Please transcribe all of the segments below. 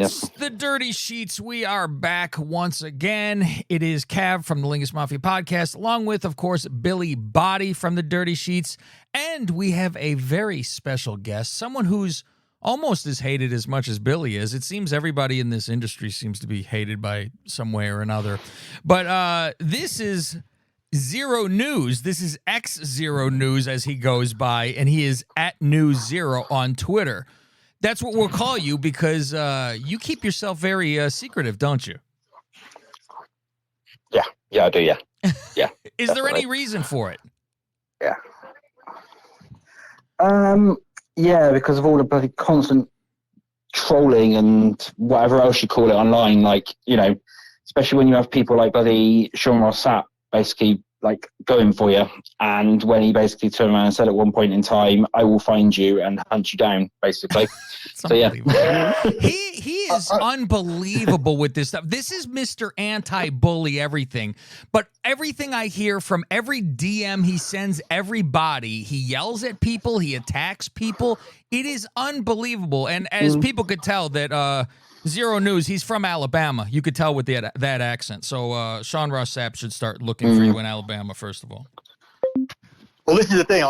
It's the Dirty Sheets. We are back once again. It is Cav from the Lingus Mafia podcast, along with, of course, Billy Body from the Dirty Sheets. And we have a very special guest, someone who's almost as hated as much as Billy is. It seems everybody in this industry seems to be hated by some way or another. But this is Xero News. This is Xero News as he goes by, and he is at News Xero on Twitter. That's what we'll call you because you keep yourself very secretive, don't you? Yeah, I do. Yeah. Is there any reason for it? Yeah. Yeah, because of all the bloody constant trolling and whatever else you call it online. Like, you know, especially when you have people like bloody Sean Ross Sapp basically like going for you, and when he basically turned around and said at one point in time, "I will find you and hunt you down," basically. So yeah, he is unbelievable with this stuff. This is Mr. Anti-Bully everything, but everything I hear from every DM he sends everybody, he yells at people, he attacks people. It is unbelievable, and as people could tell that Xero News, he's from Alabama. You could tell with that accent. So Sean Ross Sapp should start looking for you in Alabama, first of all. Well, this is the thing.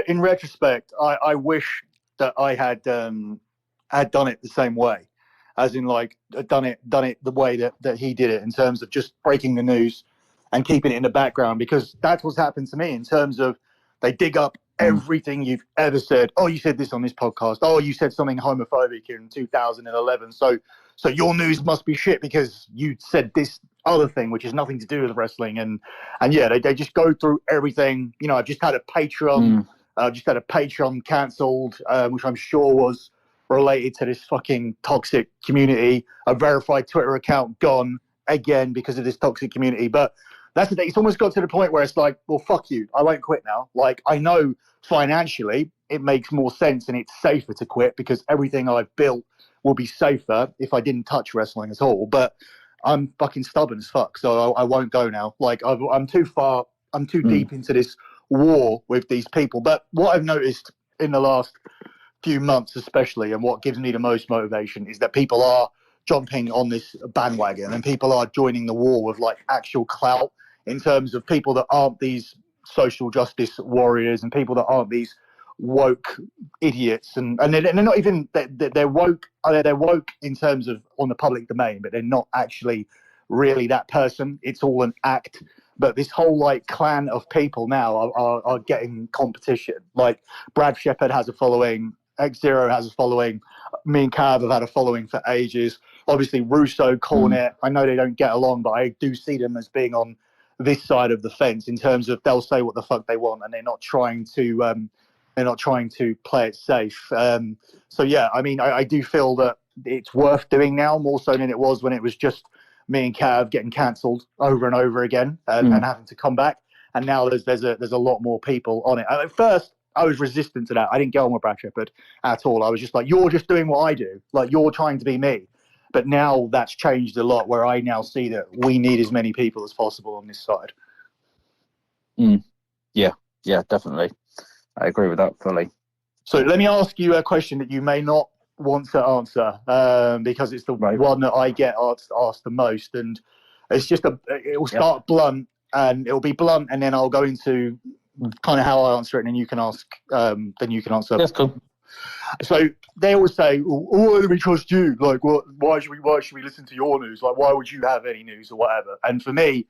In retrospect, I wish that I had done it the same way, as in like done it the way that he did it, in terms of just breaking the news and keeping it in the background, because that's what's happened to me in terms of they dig up everything you've ever said. Oh, you said this on this podcast. Oh, you said something homophobic in 2011. So your news must be shit because you said this other thing, which has nothing to do with wrestling. And yeah, they just go through everything. You know, I've just had a Patreon, cancelled, which I'm sure was related to this fucking toxic community. A verified Twitter account gone again because of this toxic community. But that's the thing. It's almost got to the point where it's like, well, fuck you. I won't quit now. Like, I know financially it makes more sense and it's safer to quit because everything I've built will be safer if I didn't touch wrestling at all. But I'm fucking stubborn as fuck, so I won't go now. Like, I'm too far. I'm too deep into this war with these people. But what I've noticed in the last few months especially, and what gives me the most motivation, is that people are jumping on this bandwagon and people are joining the war with like actual clout, in terms of people that aren't these social justice warriors and people that aren't these woke idiots, and they're not even they're woke. They're woke in terms of on the public domain, but they're not actually really that person. It's all an act. But this whole like clan of people now are getting competition. Like Brad Shepard has a following, Xero has a following, me and Cav have had a following for ages. Obviously Russo, Cornette, I know they don't get along, but I do see them as being on this side of the fence in terms of they'll say what the fuck they want and they're not trying to play it safe. So yeah, I mean, I do feel that it's worth doing now more so than it was when it was just me and Cav getting cancelled over and over again and having to come back. And now there's a lot more people on it. And at first, I was resistant to that. I didn't get on with Brad Shepard at all. I was just like, you're just doing what I do. Like, you're trying to be me. But now that's changed a lot, where I now see that we need as many people as possible on this side. Yeah, definitely. I agree with that fully. So let me ask you a question that you may not want to answer, because it's the one that I get asked the most. And it's just it will start blunt, and it'll be blunt, and then I'll go into kind of how I answer it, and then you can answer. That's cool. So they always say, "Why do we trust you? Like, why should we listen to your news? Like, why would you have any news or whatever?" And for me,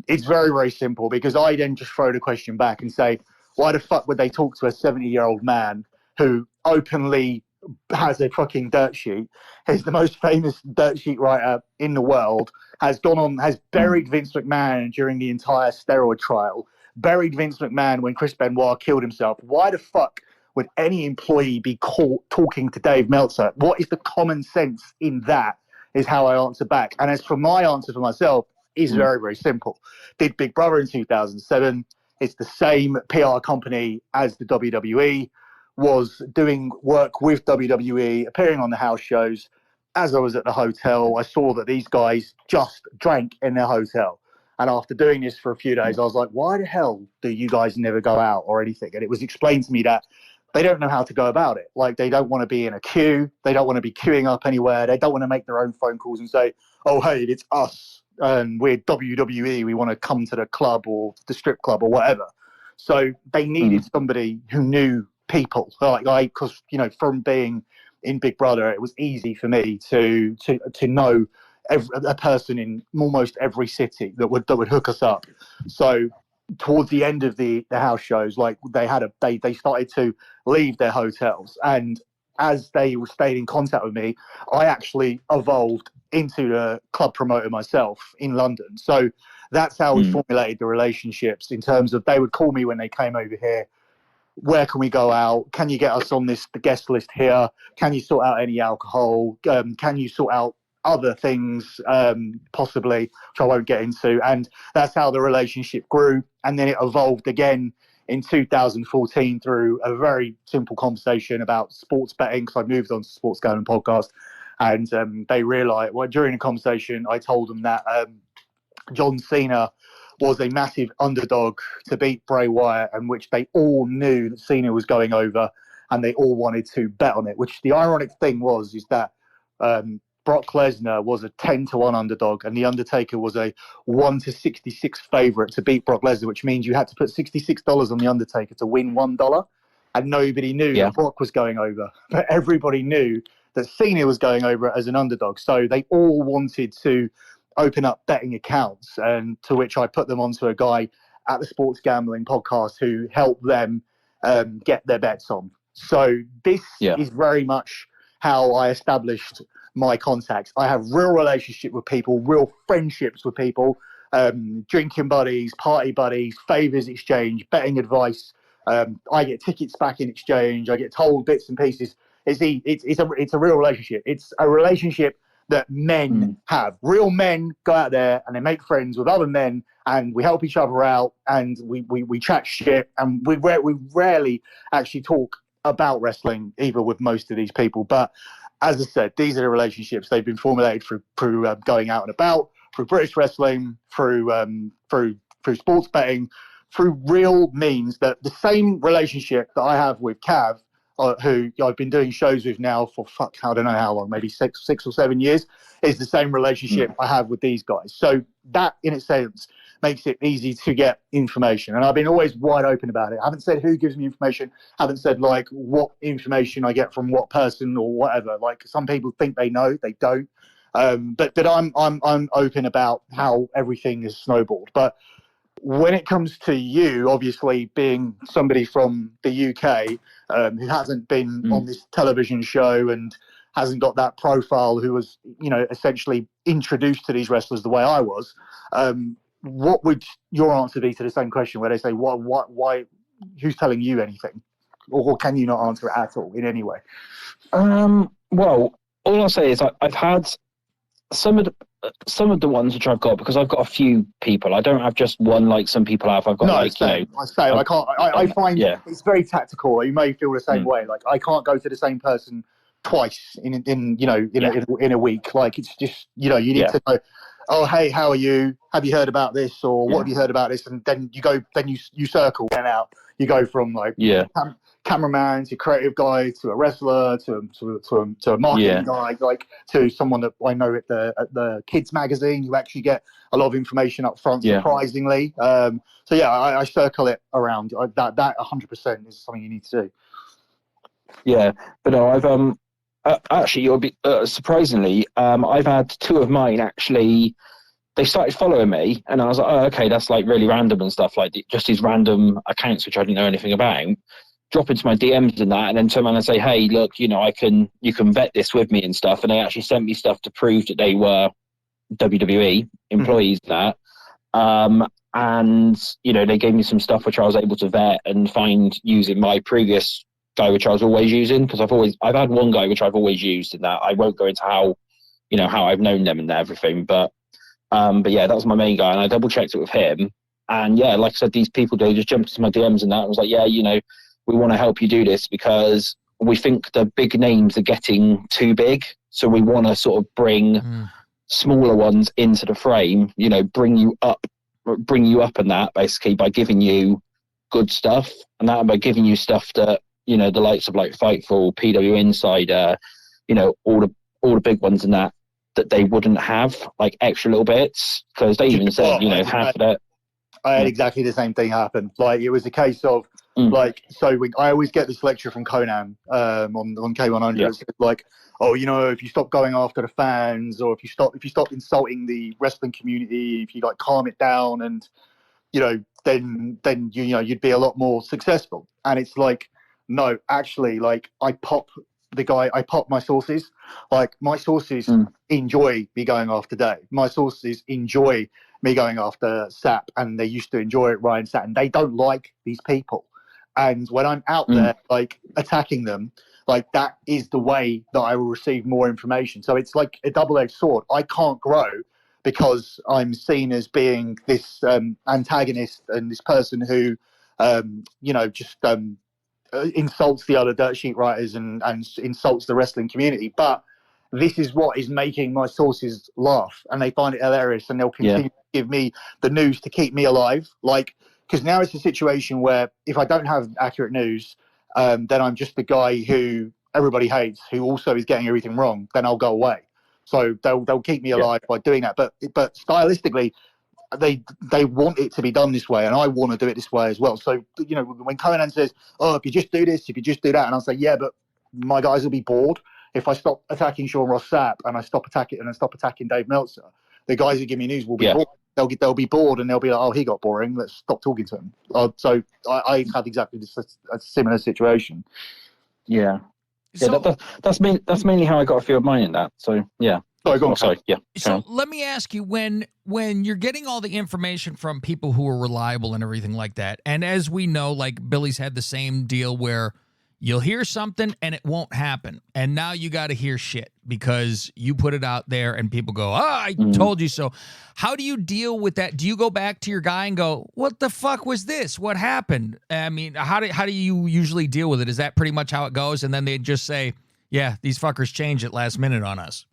it's very, very simple, because I then just throw the question back and say, why the fuck would they talk to a 70-year-old man who openly has a fucking dirt sheet? He's the most famous dirt sheet writer in the world, has buried Vince McMahon during the entire steroid trial, buried Vince McMahon when Chris Benoit killed himself. Why the fuck would any employee be caught talking to Dave Meltzer? What is the common sense in that, is how I answer back. And as for my answer for myself, is very, very simple. Did Big Brother in 2007. It's the same PR company as the WWE, was doing work with WWE, appearing on the house shows. As I was at the hotel, I saw that these guys just drank in their hotel. And after doing this for a few days, I was like, why the hell do you guys never go out or anything? And it was explained to me that they don't know how to go about it. Like, they don't want to be in a queue. They don't want to be queuing up anywhere. They don't want to make their own phone calls and say, oh, hey, it's us and we're WWE. We want to come to the club or the strip club or whatever. So they needed somebody who knew people. Like, because, you know, from being in Big Brother, it was easy for me to know a person in almost every city that would hook us up. So towards the end of the house shows, like, they started to leave their hotels, and as they stayed in contact with me, I actually evolved into a club promoter myself in London. So that's how we formulated the relationships, in terms of they would call me when they came over here. Where can we go out? Can you get us on the guest list here? Can you sort out any alcohol? Can you sort out other things, possibly, which I won't get into? And that's how the relationship grew. And then it evolved again in 2014 through a very simple conversation about sports betting, because I moved on to Sports Gambling Podcast. And they realised, well, during the conversation, I told them that John Cena was a massive underdog to beat Bray Wyatt, and which they all knew that Cena was going over, and they all wanted to bet on it. Which the ironic thing is that Brock Lesnar was a 10-1 underdog, and The Undertaker was a 1-66 favourite to beat Brock Lesnar, which means you had to put $66 on The Undertaker to win $1, and nobody knew that Brock was going over. But everybody knew that Cena was going over as an underdog, so they all wanted to open up betting accounts, and to which I put them onto a guy at the Sports Gambling Podcast who helped them get their bets on. So this is very much how I established my contacts. I have real relationship with people, real friendships with people, drinking buddies, party buddies, favours exchange, betting advice. I get tickets back in exchange. I get told bits and pieces. It's a real relationship. It's a relationship that men have. Real men go out there and they make friends with other men, and we help each other out, and we chat shit, and we rarely actually talk about wrestling either with most of these people. But as I said, these are the relationships. They've been formulated through going out and about, through British wrestling, through sports betting, through real means. That the same relationship that I have with Cav, who I've been doing shows with now for I don't know how long, maybe six or 7 years, is the same relationship I have with these guys. So that, in its sense, makes it easy to get information. And I've been always wide open about it. I haven't said who gives me information. I haven't said, like, what information I get from what person or whatever. Like, some people think they know, they don't. But I'm open about how everything is snowballed. But when it comes to you, obviously being somebody from the UK who hasn't been on this television show and hasn't got that profile, who was, you know, essentially introduced to these wrestlers the way I was, what would your answer be to the same question, where they say, why, who's telling you anything? Or can you not answer it at all in any way? Well, all I'll say is I've had some of the ones which I've got, because I've got a few people. I don't have just one like some people have. I've got I find it's very tactical. You may feel the same way. Like, I can't go to the same person twice in a week. Like, it's just, you know, you need to know, oh, hey, how are you? Have you heard about this? Or what have you heard about this? And then you circle and out. You go from like cameraman to creative guy to a wrestler to a marketing guy, like, to someone that I know at the kids magazine. You actually get a lot of information up front, surprisingly. So I circle it around. That 100% is something you need to do. Yeah, but no, I've actually, you'll be surprisingly, I've had two of mine actually. They started following me, and I was like, oh, okay, that's like really random and stuff, like just these random accounts which I didn't know anything about. Drop into my DMs and that, and then turn around and say, hey, look, you know, you can vet this with me and stuff. And they actually sent me stuff to prove that they were WWE employees and that. And, you know, they gave me some stuff which I was able to vet and find using my previous guy, which I was always using, because I've had one guy which I've always used, in that I won't go into how I've known them and everything, but yeah, that was my main guy, and I double checked it with him. And yeah, like I said, these people, they just jumped into my DMs and that, and was like, yeah, you know, we want to help you do this because we think the big names are getting too big, so we want to sort of bring smaller ones into the frame, you know, bring you up and that, basically, by giving you good stuff, and that by giving you stuff that you know, the likes of like Fightful, PW Insider, you know, all the big ones and that they wouldn't have like extra little bits, because they even said, you know, half of that. I had exactly the same thing happen. Like, it was a case of like, so I always get this lecture from Conan on K100. Yeah. It's like, oh, you know, if you stop going after the fans, or if you stop insulting the wrestling community, if you like calm it down, and you know, then you know, you'd be a lot more successful. And it's like, no, actually, like, I pop my sources. Like, my sources enjoy me going after Dave. My sources enjoy me going after Sap, and they used to enjoy it, Ryan Satin. They don't like these people. And when I'm out there, like, attacking them, like, that is the way that I will receive more information. So it's like a double-edged sword. I can't grow because I'm seen as being this antagonist and this person who, you know, just insults the other dirt sheet writers and insults the wrestling community. But this is what is making my sources laugh, and they find it hilarious, and they'll continue to give me the news to keep me alive. Like, because now it's a situation where if I don't have accurate news, then I'm just the guy who everybody hates, who also is getting everything wrong. Then I'll go away. So they'll keep me alive by doing that. But stylistically, they want it to be done this way, and I want to do it this way as well. So, you know, when Conan says, oh, if you just do this, if you just do that, and I'll say, yeah, but my guys will be bored. If I stop attacking Sean Ross Sapp and I stop attacking Dave Meltzer, the guys who give me news will be bored. They'll be bored, and they'll be like, oh, he got boring, let's stop talking to him. So I had exactly a similar situation. Yeah. So, that's mainly how I got a feel of mine in that. So yeah. Sorry, go on. Sorry. Yeah. So let me ask you, when you're getting all the information from people who are reliable and everything like that, and as we know, like, Billy's had the same deal where you'll hear something and it won't happen, and now you got to hear shit because you put it out there and people go, I told you so. How do you deal with that? Do you go back to your guy and go, what the fuck was this? What happened? I mean, how do you usually deal with it? Is that pretty much how it goes? And then they just say, yeah, these fuckers changed it last minute on us.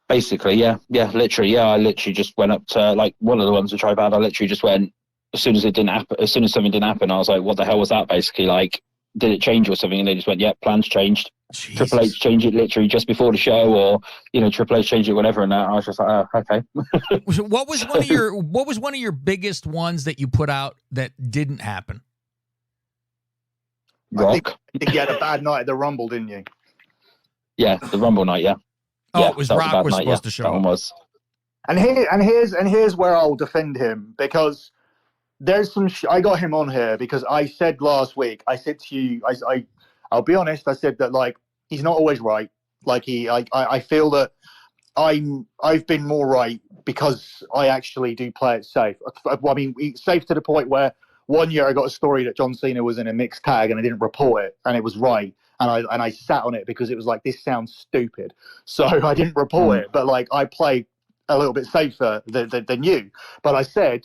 Basically, yeah, literally, yeah. I literally just went up to, like, one of the ones which I've had. I literally just went, as soon as something didn't happen, I was like, what the hell was that? Basically, like, did it change or something? And they just went, yeah, plans changed. Jesus. Triple H changed it literally just before the show, or, you know, Triple H changed it whenever, and that. I was just like, oh, okay. So what was one of your biggest ones that you put out that didn't happen? Rock. I think you had a bad night at the Rumble, didn't you? Yeah, the Rumble night, yeah. Oh, yeah, it was Rock was supposed to show that up. one was. And here's where I'll defend him, because there's some. I got him on here because I said last week. I said to you, I'll be honest. I said that, like, he's not always right. Like, I feel that I've been more right because I actually do play it safe. I mean, it's safe to the point where one year I got a story that John Cena was in a mixed tag and I didn't report it, and it was right. And I sat on it because it was like, this sounds stupid. So I didn't report it, but, like, I play a little bit safer than you. But I said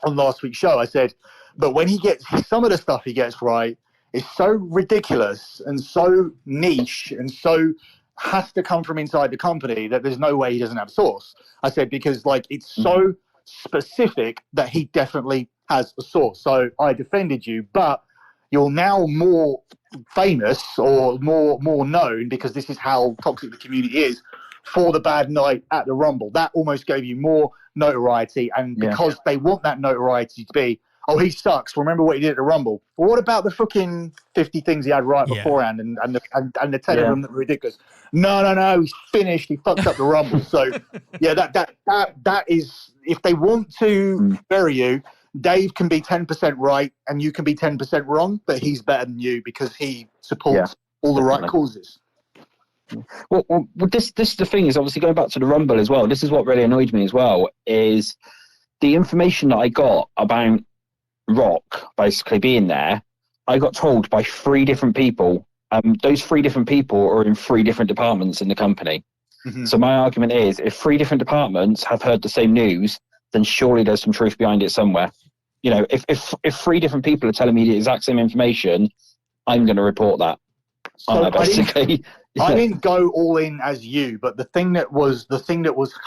on last week's show, I said, but when he gets some of the stuff he gets right is so ridiculous and so niche and so has to come from inside the company that there's no way he doesn't have a source. I said, because, like, it's so specific that he definitely has a source. So I defended you, but you're now more famous or more known because this is how toxic the community is, for the bad night at the Rumble. That almost gave you more notoriety, and because they want that notoriety to be, oh, he sucks, remember what he did at the Rumble. Well, what about the fucking 50 things he had right beforehand and the 10 of them that were ridiculous? No, he's finished, he fucked up the Rumble. So yeah, that is, if they want to bury you, Dave can be 10% right and you can be 10% wrong, but he's better than you because he supports all the right causes. Well, this the thing is, obviously, going back to the Rumble as well, this is what really annoyed me as well, is the information that I got about Rock basically being there, I got told by 3 different people. Those 3 different people are in 3 different departments in the company. So my argument is, if 3 different departments have heard the same news, then surely there's some truth behind it somewhere. You know, if 3 different people are telling me the exact same information, I'm going to report that. So basically, I didn't go all in as you, but the thing that was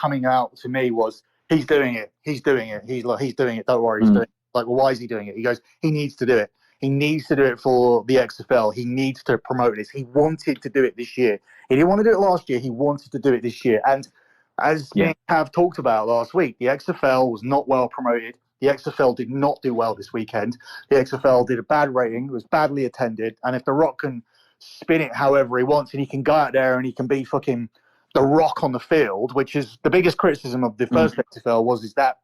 coming out to me was, he's doing it. He's doing it. He's doing it. Don't worry, he's doing it. Like, well, why is he doing it? He goes, he needs to do it. He needs to do it for the XFL. He needs to promote this. He wanted to do it this year. He didn't want to do it last year. He wanted to do it this year. And as me and Cav talked about last week, the XFL was not well promoted. The XFL did not do well this weekend. The XFL did a bad rating. It was badly attended. And if The Rock can spin it however he wants, and he can go out there and he can be fucking The Rock on the field, which is the biggest criticism of the first XFL is that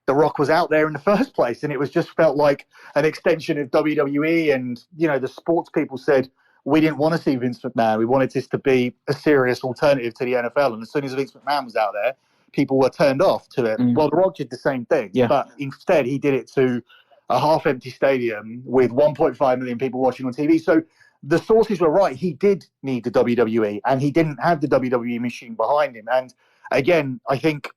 The Rock was out there in the first place, and it was just felt like an extension of WWE. And the sports people said, we didn't want to see Vince McMahon. We wanted this to be a serious alternative to the NFL. And as soon as Vince McMahon was out there, people were turned off to it. Well, The Rock did the same thing, but instead he did it to a half-empty stadium with 1.5 million people watching on TV. So the sources were right. He did need the WWE, and he didn't have the WWE machine behind him. And again, I think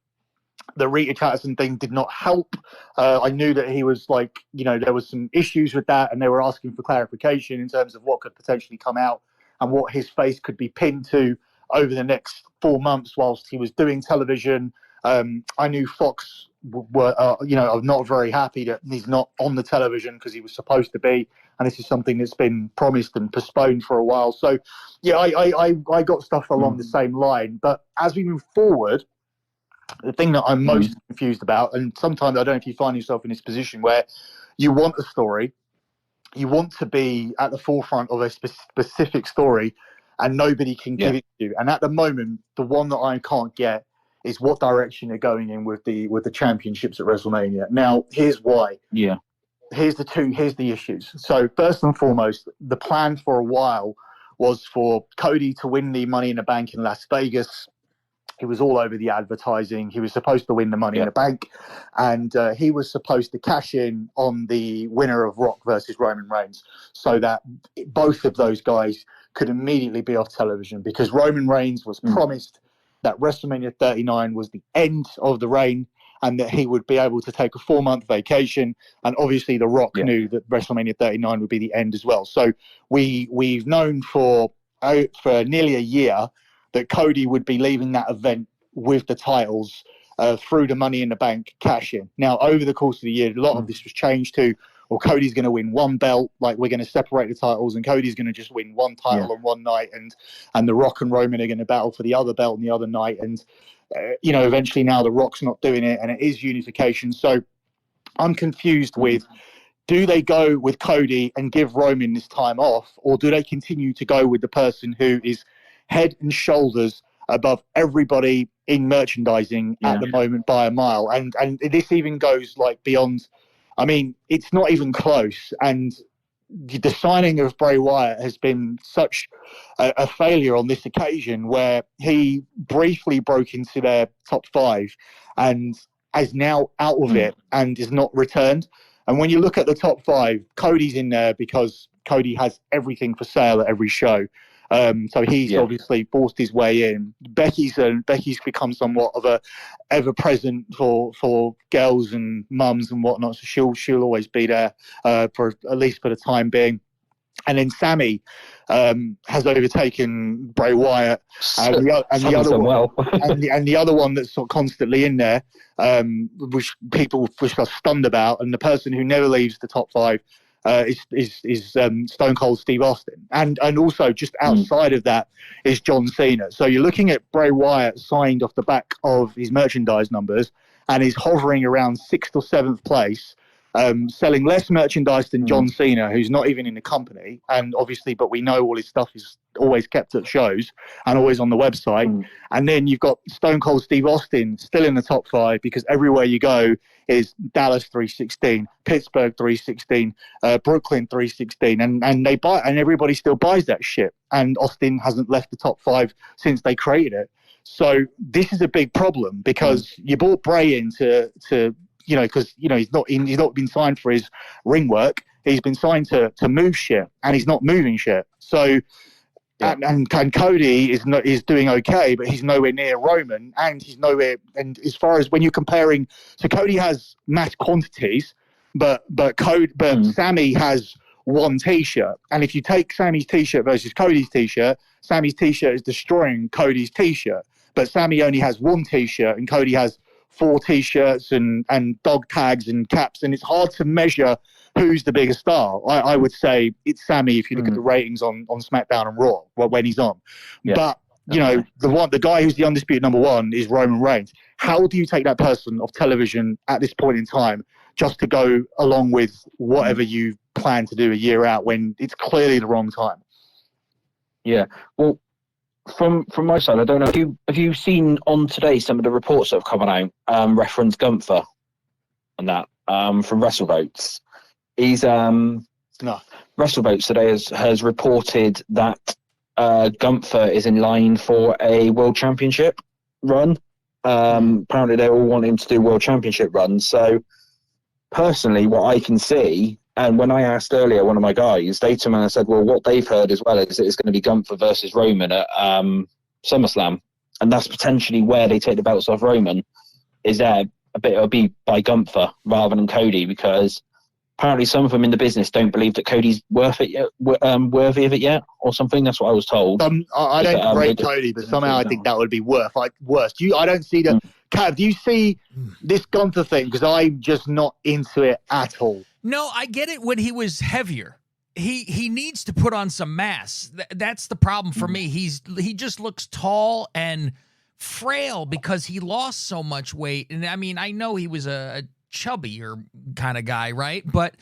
the Rita Chatterton thing did not help. I knew that he was there was some issues with that, and they were asking for clarification in terms of what could potentially come out and what his face could be pinned to over the next 4 months whilst he was doing television. I knew Fox were not very happy that he's not on the television because he was supposed to be, and this is something that's been promised and postponed for a while. So, I got stuff along the same line. But as we move forward, the thing that I'm most confused about, and sometimes I don't know if you find yourself in this position where you want a story, you want to be at the forefront of a specific story, and nobody can give it to you. And at the moment, the one that I can't get is what direction they're going in with the championships at WrestleMania. Now, here's why. Yeah. Here's the issues. So first and foremost, the plan for a while was for Cody to win the Money in the Bank in Las Vegas. He was all over the advertising. He was supposed to win the Money in the Bank, and he was supposed to cash in on the winner of Rock versus Roman Reigns so that both of those guys could immediately be off television, because Roman Reigns was promised that WrestleMania 39 was the end of the reign and that he would be able to take a 4-month vacation. And obviously The Rock knew that WrestleMania 39 would be the end as well. So we've known for nearly a year that Cody would be leaving that event with the titles through the Money in the Bank cash in. Now, over the course of the year, a lot of this was changed to, well, Cody's going to win one belt, like we're going to separate the titles, and Cody's going to just win one title on one night, and The Rock and Roman are going to battle for the other belt on the other night. And, eventually now The Rock's not doing it, and it is unification. So I'm confused with, do they go with Cody and give Roman this time off, or do they continue to go with the person who is head and shoulders above everybody in merchandising at the moment by a mile? And this even goes beyond. I mean, it's not even close. And the signing of Bray Wyatt has been such a failure on this occasion, where he briefly broke into their top 5 and is now out of it and is not returned. And when you look at the top 5, Cody's in there because Cody has everything for sale at every show. So he's obviously forced his way in. Becky's become somewhat of a ever present for girls and mums and whatnot. So she'll always be there for at least for the time being. And then Sammy has overtaken Bray Wyatt, and the other one that's sort of constantly in there, which people are stunned about, and the person who never leaves the top 5. Is Stone Cold Steve Austin. And also just outside of that is John Cena. So you're looking at Bray Wyatt signed off the back of his merchandise numbers, and he's hovering around 6th or 7th place, selling less merchandise than John Cena, who's not even in the company. And obviously, but we know all his stuff is always kept at shows and always on the website. And then you've got Stone Cold Steve Austin still in the top 5, because everywhere you go is Dallas 316, Pittsburgh 316, Brooklyn 316, and they buy, and everybody still buys that shit. And Austin hasn't left the top 5 since they created it. So this is a big problem, because you brought Bray in to because he's not been signed for his ring work. He's been signed to move shit, and he's not moving shit. So. And Cody is doing okay, but he's nowhere near Roman, and he's nowhere. And as far as when you're comparing, so Cody has mass quantities, but Sammy has one T-shirt. And if you take Sammy's T-shirt versus Cody's T-shirt, Sammy's T-shirt is destroying Cody's T-shirt. But Sammy only has one T-shirt, and Cody has 4 T-shirts and dog tags and caps, and it's hard to measure who's the biggest star? I would say it's Sammy if you look at the ratings on SmackDown and Raw when he's on. Yeah. But you know, the guy who's the undisputed number one is Roman Reigns. How do you take that person off television at this point in time just to go along with whatever you plan to do a year out when it's clearly the wrong time? Yeah. Well, from my side, I don't know. Have you seen on today some of the reports that have come out reference Gunther and that from WrestleVotes? He's WrestleVotes today has reported that Gunther is in line for a World Championship run. Apparently, they all want him to do World Championship runs. So, personally, what I can see, and when I asked earlier one of my guys, they to me and said, well, what they've heard as well is that it's going to be Gunther versus Roman at SummerSlam. And that's potentially where they take the belts off Roman, is there it'll be by Gunther rather than Cody, because apparently some of them in the business don't believe that Cody's worthy of it yet, or something. That's what I was told. I don't rate Cody, but somehow I think that would be worse. I don't see the... Cav, do you see this Gunther thing? Because I'm just not into it at all. No, I get it when he was heavier. He needs to put on some mass. That's the problem for me. He just looks tall and frail because he lost so much weight. And I mean, I know he was a chubbier kind of guy, right? But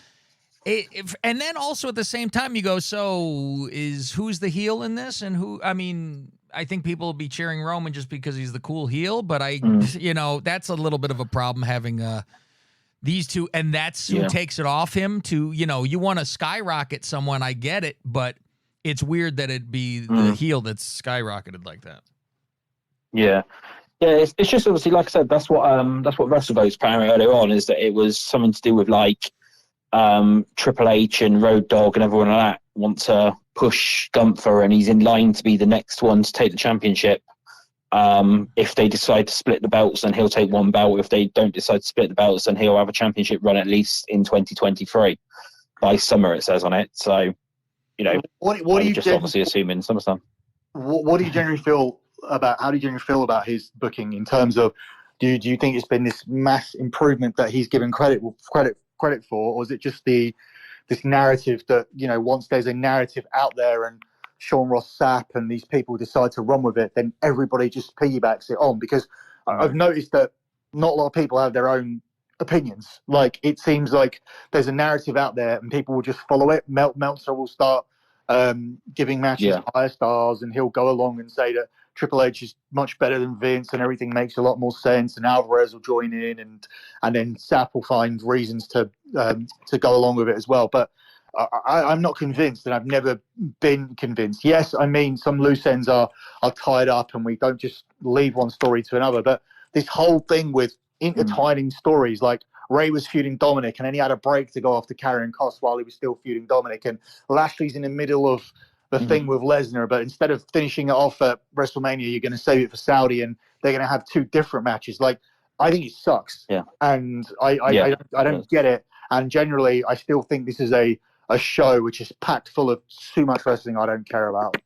and then also at the same time you go, so who's the heel in this? And who? I mean, I think people will be cheering Roman just because he's the cool heel, but that's a little bit of a problem having these two, and that's who takes it off him to, you want to skyrocket someone, I get it, but it's weird that it'd be the heel that's skyrocketed like that. Yeah. Yeah, it's just obviously, like I said, that's what WrestleVotes apparently earlier on, is that it was something to do with like Triple H and Road Dogg and everyone like that want to push Gunther, and he's in line to be the next one to take the championship. If they decide to split the belts, then he'll take one belt. If they don't decide to split the belts, then he'll have a championship run at least in 2023 by summer, it says on it. So, what do you just obviously assuming SummerSlam. What do you generally feel about? How do you generally feel about his booking in terms of? Do you think it's been this mass improvement that he's given credit for, or is it just this narrative that once there's a narrative out there and Sean Ross Sapp and these people decide to run with it, then everybody just piggybacks it on? Because I've noticed that not a lot of people have their own opinions. Like, it seems like there's a narrative out there and people will just follow it. Meltzer will start giving matches higher stars, and he'll go along and say that Triple H is much better than Vince and everything makes a lot more sense, and Alvarez will join in, and then Sapp will find reasons to go along with it as well. But I'm not convinced, and I've never been convinced. Yes, I mean, some loose ends are tied up, and we don't just leave one story to another. But this whole thing with intertwining stories, like Ray was feuding Dominic, and then he had a break to go after Karrion Kross while he was still feuding Dominic, and Lashley's in the middle of the thing with Lesnar, but instead of finishing it off at WrestleMania, you're going to save it for Saudi, and they're going to have two different matches. Like, I think it sucks. Yeah. And I don't get it. And generally, I still think this is a show which is packed full of too much wrestling I don't care about.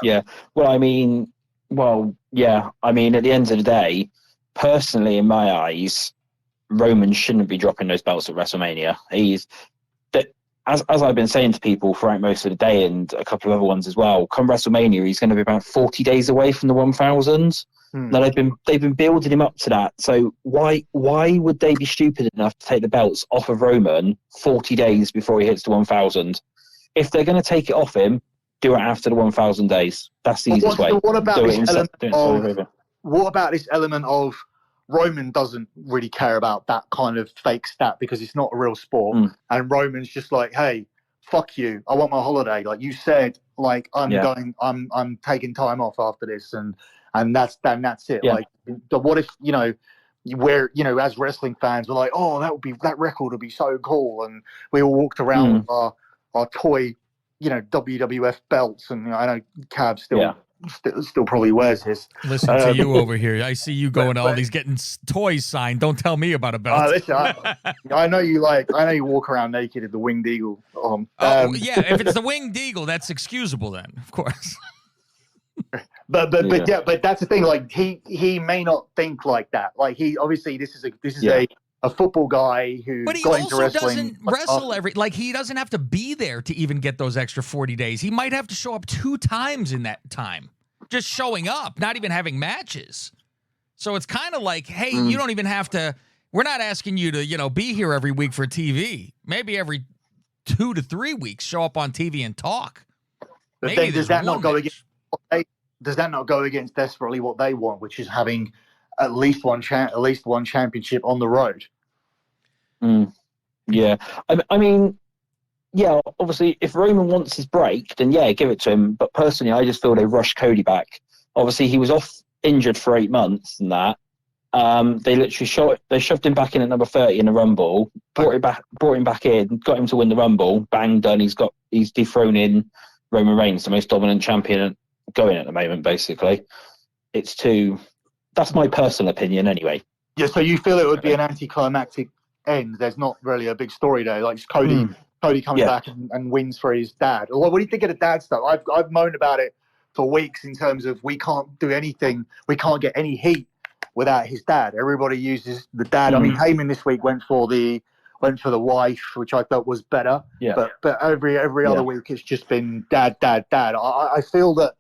Yeah. Well, I mean, at the end of the day, personally, in my eyes, Roman shouldn't be dropping those belts at WrestleMania. As I've been saying to people throughout most of the day, and a couple of other ones as well, come WrestleMania, he's going to be about 40 days away from the 1000. Now they've been building him up to that. So why would they be stupid enough to take the belts off of Roman 40 days before he hits the 1000? If they're going to take it off him, do it after the 1000 days. That's the easiest way. What about this element of Roman doesn't really care about that kind of fake stat because it's not a real sport, and Roman's just like, hey, fuck you, I want my holiday. Like you said, like I'm taking time off after this, and that's it. Yeah. Like, what if as wrestling fans, we're like, oh, that record would be so cool, and we all walked around with our toy, WWF belts, and I know Cav still probably wears his. Listen to you over here. I see you going to all these getting toys signed. Don't tell me about a belt. Listen, I know you walk around naked at the Winged Eagle. If it's the Winged Eagle, that's excusable then, of course. But that's the thing. Like he may not think like that. Like he obviously this is a football guy who But he got into also wrestling. doesn't wrestle he doesn't have to be there to even get those extra 40 days. He might have to show up 2 times in that time. Just showing up, not even having matches. So it's kind of like, hey, you don't even have to, we're not asking you to, be here every week for TV. Maybe every 2 to 3 weeks, show up on TV and talk. But Maybe then does that not go against desperately what they want, which is having at least one championship on the road? Yeah. I mean, yeah, obviously, if Roman wants his break, then yeah, give it to him. But personally, I just feel they rushed Cody back. Obviously, he was off injured for 8 months and that. They literally shoved him back in at number 30 in the Rumble, brought him back in, got him to win the Rumble, bang, done. He's dethroning Roman Reigns, the most dominant champion going at the moment, basically. That's my personal opinion anyway. Yeah, so you feel it would be an anticlimactic end. There's not really a big story there. Like Cody coming back and wins for his dad. What do you think of the dad stuff? I've moaned about it for weeks in terms of we can't do anything. We can't get any heat without his dad. Everybody uses the dad. I mean, Heyman this week went for the wife, which I thought was better. Yeah. But every other week it's just been dad. I feel that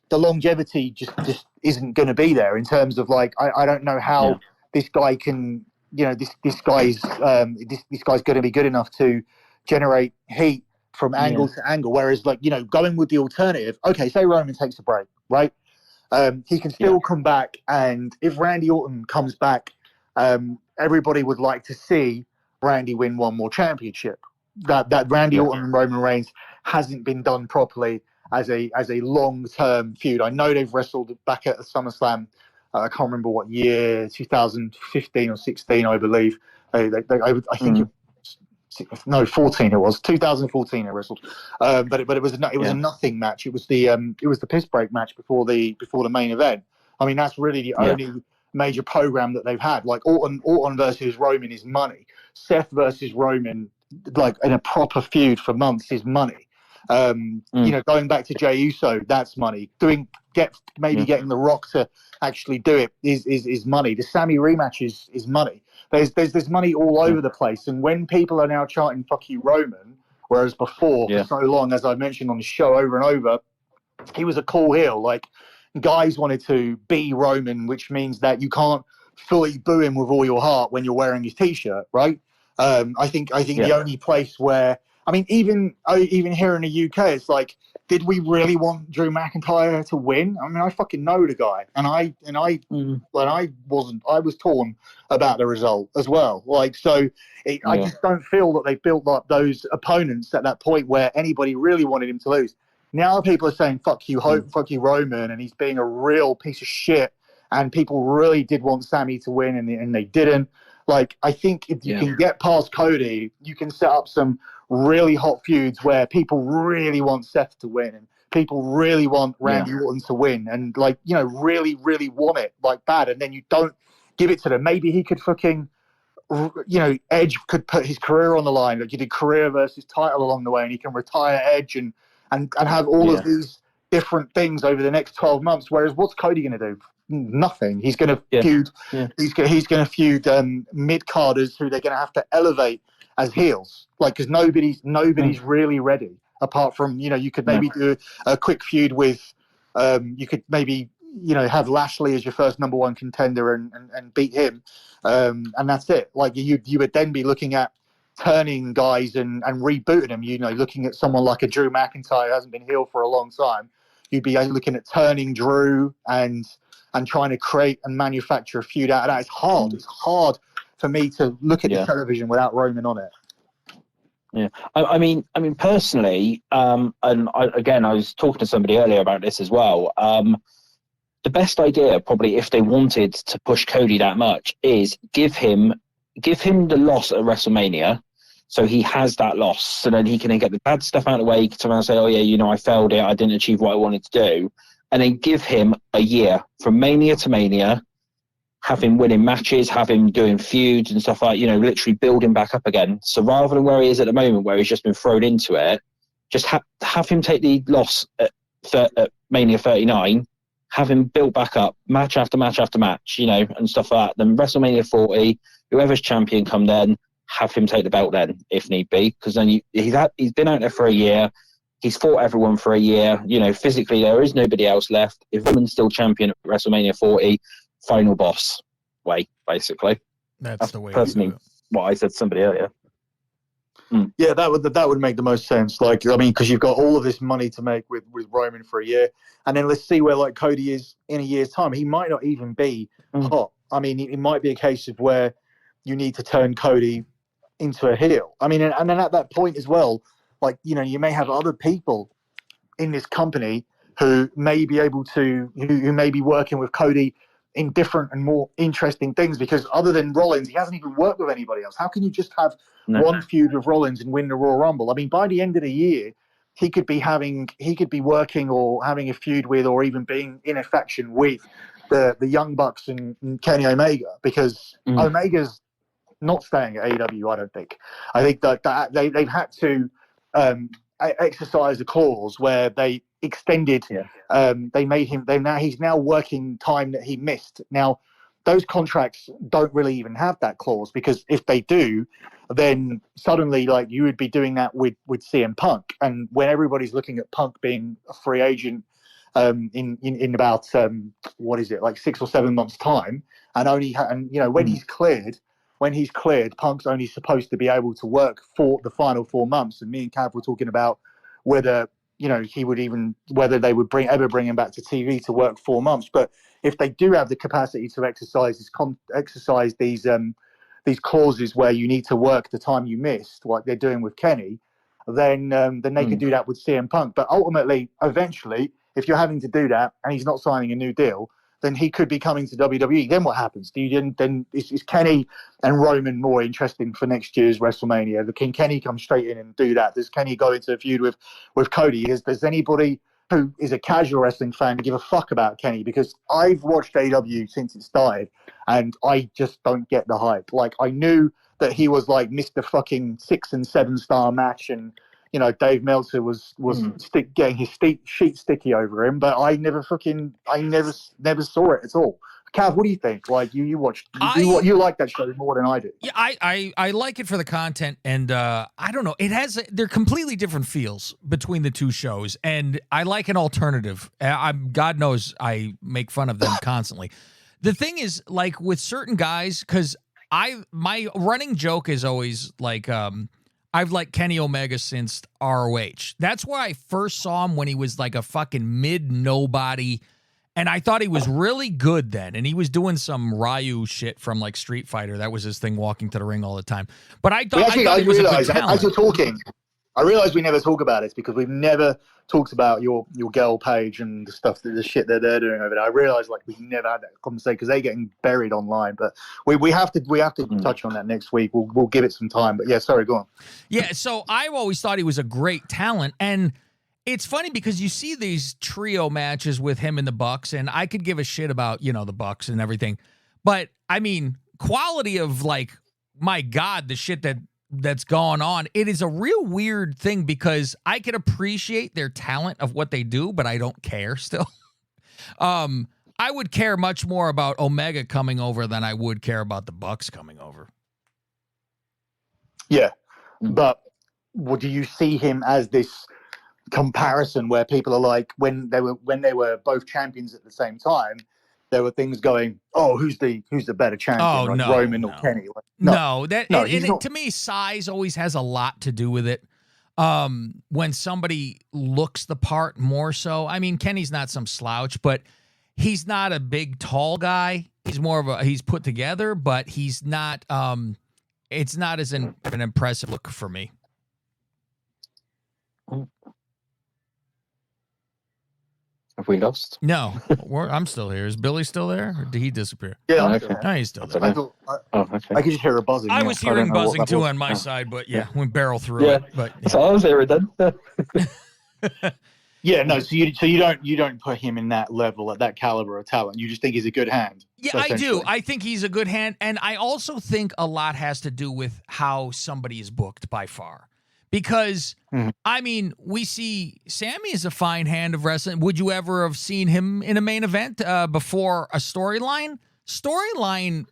the longevity just isn't going to be there in terms of like I don't know how this guy can this guy's going to be good enough to generate heat from angle to angle. Whereas like going with the alternative, okay, say Roman takes a break, right? He can still come back, and if Randy Orton comes back, everybody would like to see Randy win one more championship. That Randy Orton and Roman Reigns hasn't been done properly as a long-term feud. I know they've wrestled back at SummerSlam. I can't remember what year, 2015 or 16, I believe. I think. 14 it was 2014 they wrestled, but it was a nothing match. It was the piss break match before the main event. I mean, that's really the only major program that they've had. Like Orton versus Roman is money. Seth versus Roman, like in a proper feud for months, is money. Going back to Jey Uso, that's money. Getting The Rock to actually do it is money. The Sammy rematch is money. There's money all over the place, and when people are now chanting "fuck you, Roman," whereas before for so long, as I mentioned on the show over and over, he was a cool heel. Like guys wanted to be Roman, which means that you can't fully boo him with all your heart when you're wearing his t-shirt, right? I think the only place where even here in the UK, it's like, did we really want Drew McIntyre to win? I mean, I fucking know the guy, and I was torn about the result as well. Like, so I just don't feel that they built up those opponents at that point where anybody really wanted him to lose. Now people are saying fuck you Roman, and he's being a real piece of shit, and people really did want Sammy to win, and they didn't. Like, I think if you can get past Cody, you can set up some really hot feuds where people really want Seth to win, and people really want Randy Orton to win, and really, really want it like bad, and then you don't give it to them. Maybe he could fucking, Edge could put his career on the line. Like, you did career versus title along the way, and he can retire Edge and have all of these different things over the next 12 months. Whereas what's Cody going to do? Nothing. He's going to feud. He's going to feud mid-carders who they're going to have to elevate as heels, like, because nobody's really ready, apart from you could maybe do a quick feud with you could maybe have Lashley as your first number one contender and beat him, and that's it. Like, you would then be looking at turning guys and rebooting them, looking at someone like a Drew McIntyre who hasn't been heel for a long time. You'd be looking at turning Drew and trying to create and manufacture a feud out of that. It's hard. It's hard for me to look at the television without Roman on it. Yeah, I mean, personally, I was talking to somebody earlier about this as well. The best idea, probably, if they wanted to push Cody that much, is give him the loss at WrestleMania, so he has that loss, so then he can get the bad stuff out of the way. He can turn around and say, "Oh yeah, I failed it. I didn't achieve what I wanted to do," and then give him a year from Mania to Mania. Have him winning matches, have him doing feuds and stuff like, literally build him back up again. So rather than where he is at the moment, where he's just been thrown into it, just have him take the loss at Mania 39, have him built back up, match after match after match, and stuff like that. Then WrestleMania 40, whoever's champion come then, have him take the belt then, if need be, because then he's been out there for a year. He's fought everyone for a year. You know, physically there is nobody else left. If Roman's still champion at WrestleMania 40, final boss way, basically. That's the way. Personally, what I said to somebody earlier. Yeah, that would make the most sense. Like, I mean, because you've got all of this money to make with Roman for a year, and then let's see where like Cody is in a year's time. He might not even be hot. I mean, it might be a case of where you need to turn Cody into a heel. I mean, and then at that point as well, like, you know, you may have other people in this company who may be able to, who may be working with Cody in different and more interesting things, because other than Rollins, he hasn't even worked with anybody else. How can you just have one feud with Rollins and win the Royal Rumble? I mean, by the end of the year, he could be working or having a feud with, or even being in a faction with the Young Bucks and Kenny Omega, because Omega's not staying at AEW, I don't think. I think that they've had to exercise a clause where they extended. They made him. He's now working time that he missed. Now, those contracts don't really even have that clause, because if they do, then suddenly, like, you would be doing that with CM Punk, and when everybody's looking at Punk being a free agent in about what is it, like 6 or 7 months time, and you know, when he's cleared, Punk's only supposed to be able to work for the final 4 months. And me and Cav were talking about whether, you know, whether they would ever bring him back to TV to work 4 months. But if they do have the capacity to exercise these clauses where you need to work the time you missed, like they're doing with Kenny, then they could do that with CM Punk. But ultimately, eventually, if you're having to do that and he's not signing a new deal, then he could be coming to WWE. Then what happens? Then is Kenny and Roman more interesting for next year's WrestleMania? Can Kenny come straight in and do that? Does Kenny go into a feud with Cody? Does anybody who is a casual wrestling fan give a fuck about Kenny? Because I've watched AEW since it started, and I just don't get the hype. Like, I knew that he was like Mr. fucking 6 and 7 star match, and you know, Dave Meltzer was getting his sheet sticky over him, but I never saw it at all. Cav, what do you think? Like, you watched, you like that show more than I do. Yeah, I like it for the content, and I don't know, they're completely different feels between the two shows, and I like an alternative. God knows I make fun of them constantly. The thing is, like, with certain guys, because my running joke is always like, I've liked Kenny Omega since ROH. That's where I first saw him, when he was like a fucking mid-nobody, and I thought he was really good then, and he was doing some Ryu shit from like Street Fighter. That was his thing, walking to the ring all the time. But I thought he was a good talent. As you're talking, I realize we never talk about this because we've never talked about your girl Paige and the shit that they're doing over there. I realize, like, we've never had that conversation because they're getting buried online. But we have to touch on that next week. We'll give it some time. But yeah, sorry, go on. Yeah, so I've always thought he was a great talent, and it's funny because you see these trio matches with him and the Bucks, and I could give a shit about, you know, the Bucks and everything, but I mean, quality of, like, my God, the shit that's gone on. It is a real weird thing because I can appreciate their talent of what they do, but I don't care still. I would care much more about Omega coming over than I would care about the Bucks coming over. Yeah, but do you see him as this comparison where people are like, when they were both champions at the same time, there were things going, oh, who's the better champion? Oh, like no, Roman or Kenny? Like, to me, size always has a lot to do with it. When somebody looks the part more so. I mean, Kenny's not some slouch, but he's not a big, tall guy. He's more of he's put together, but he's not, it's not as an impressive look for me. Have we lost? No, I'm still here. Is Billy still there, or did he disappear? Yeah, okay. No, he's still there. I could just hear a buzzing. I was hearing buzzing too on my side, but we barrel through it. But so I was hearing then. Yeah, no. So you don't put him in that level, at that caliber of talent. You just think he's a good hand. Yeah, I do. I think he's a good hand, and I also think a lot has to do with how somebody is booked by far. Because, I mean, we see Sammy is a fine hand of wrestling. Would you ever have seen him in a main event before a storyline? Storyline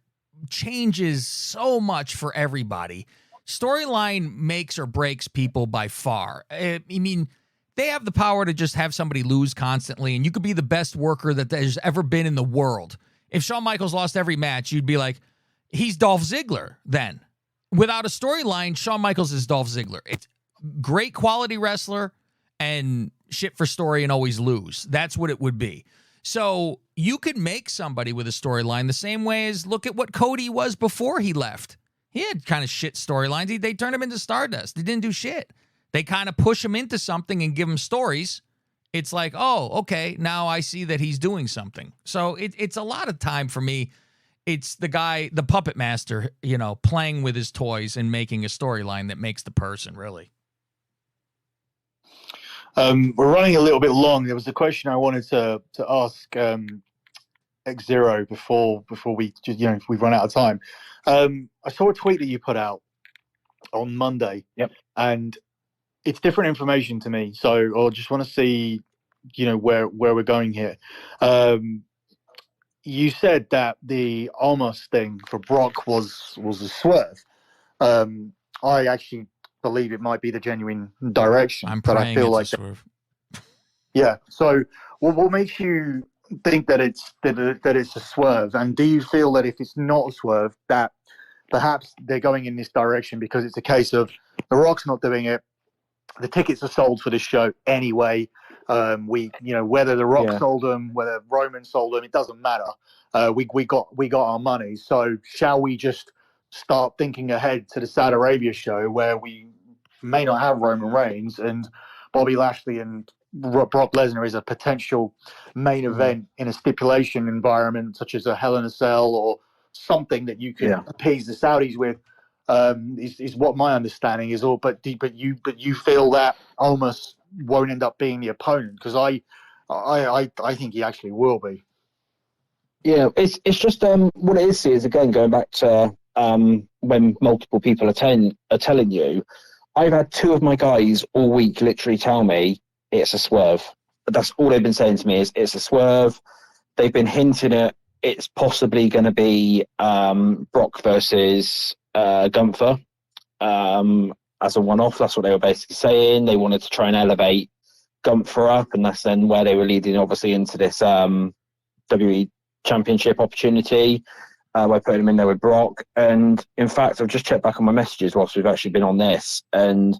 changes so much for everybody. Storyline makes or breaks people by far. I mean, they have the power to just have somebody lose constantly, and you could be the best worker that there's ever been in the world. If Shawn Michaels lost every match, you'd be like, he's Dolph Ziggler then. Without a storyline, Shawn Michaels is Dolph Ziggler. It's great quality wrestler and shit for story and always lose. That's what it would be. So you could make somebody with a storyline the same way as look at what Cody was before he left. He had kind of shit storylines. They turned him into Stardust. He didn't do shit. They kind of push him into something and give him stories. It's like, oh, okay, now I see that he's doing something. So it's a lot of time for me. It's the guy, the puppet master, playing with his toys and making a storyline that makes the person, really. We're running a little bit long. There was a question I wanted to ask Xero before we we've run out of time. I saw a tweet that you put out on Monday. Yep. And it's different information to me, so I just want to see, where we're going here. You said that the Almost thing for Brock was a swerve. I actually believe it might be the genuine direction. I'm praying but I feel it's like a swerve. Yeah. So, what makes you think that it's a swerve? And do you feel that if it's not a swerve, that perhaps they're going in this direction because it's a case of The Rock's not doing it? The tickets are sold for this show anyway. Whether The Rock sold them, whether Roman sold them, it doesn't matter. We got our money. So shall we just start thinking ahead to the Saudi Arabia show where we may not have Roman Reigns and Bobby Lashley and Brock Lesnar is a potential main event in a stipulation environment such as a Hell in a Cell or something that you can appease the Saudis with. Is what my understanding is. But you feel that Almost won't end up being the opponent because I think he actually will be. Yeah, it's just what it is again going back to when multiple people are telling you. I've had two of my guys all week literally tell me it's a swerve. That's all they've been saying to me is it's a swerve. They've been hinting at it's possibly going to be Brock versus Gunther as a one-off. That's what they were basically saying. They wanted to try and elevate Gunther up, and that's then where they were leading obviously into this WWE Championship opportunity by putting him in there with Brock. And in fact, I've just checked back on my messages whilst we've actually been on this, and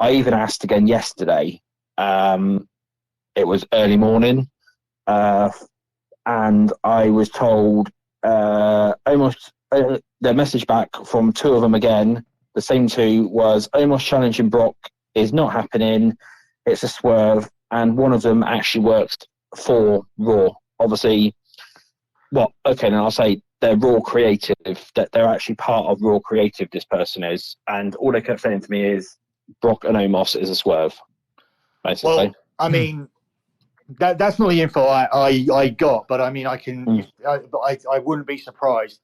I even asked again yesterday. It was early morning, and I was told almost the message back from two of them again, the same two, was almost challenging Brock is not happening. It's a swerve. And one of them actually worked for Raw. Obviously, then I'll say they're Raw Creative, that they're actually part of Raw Creative, this person is. And all they kept saying to me is Brock and Omos is a swerve, basically. Well, I mean, that's not the info I got, but I mean, I wouldn't be surprised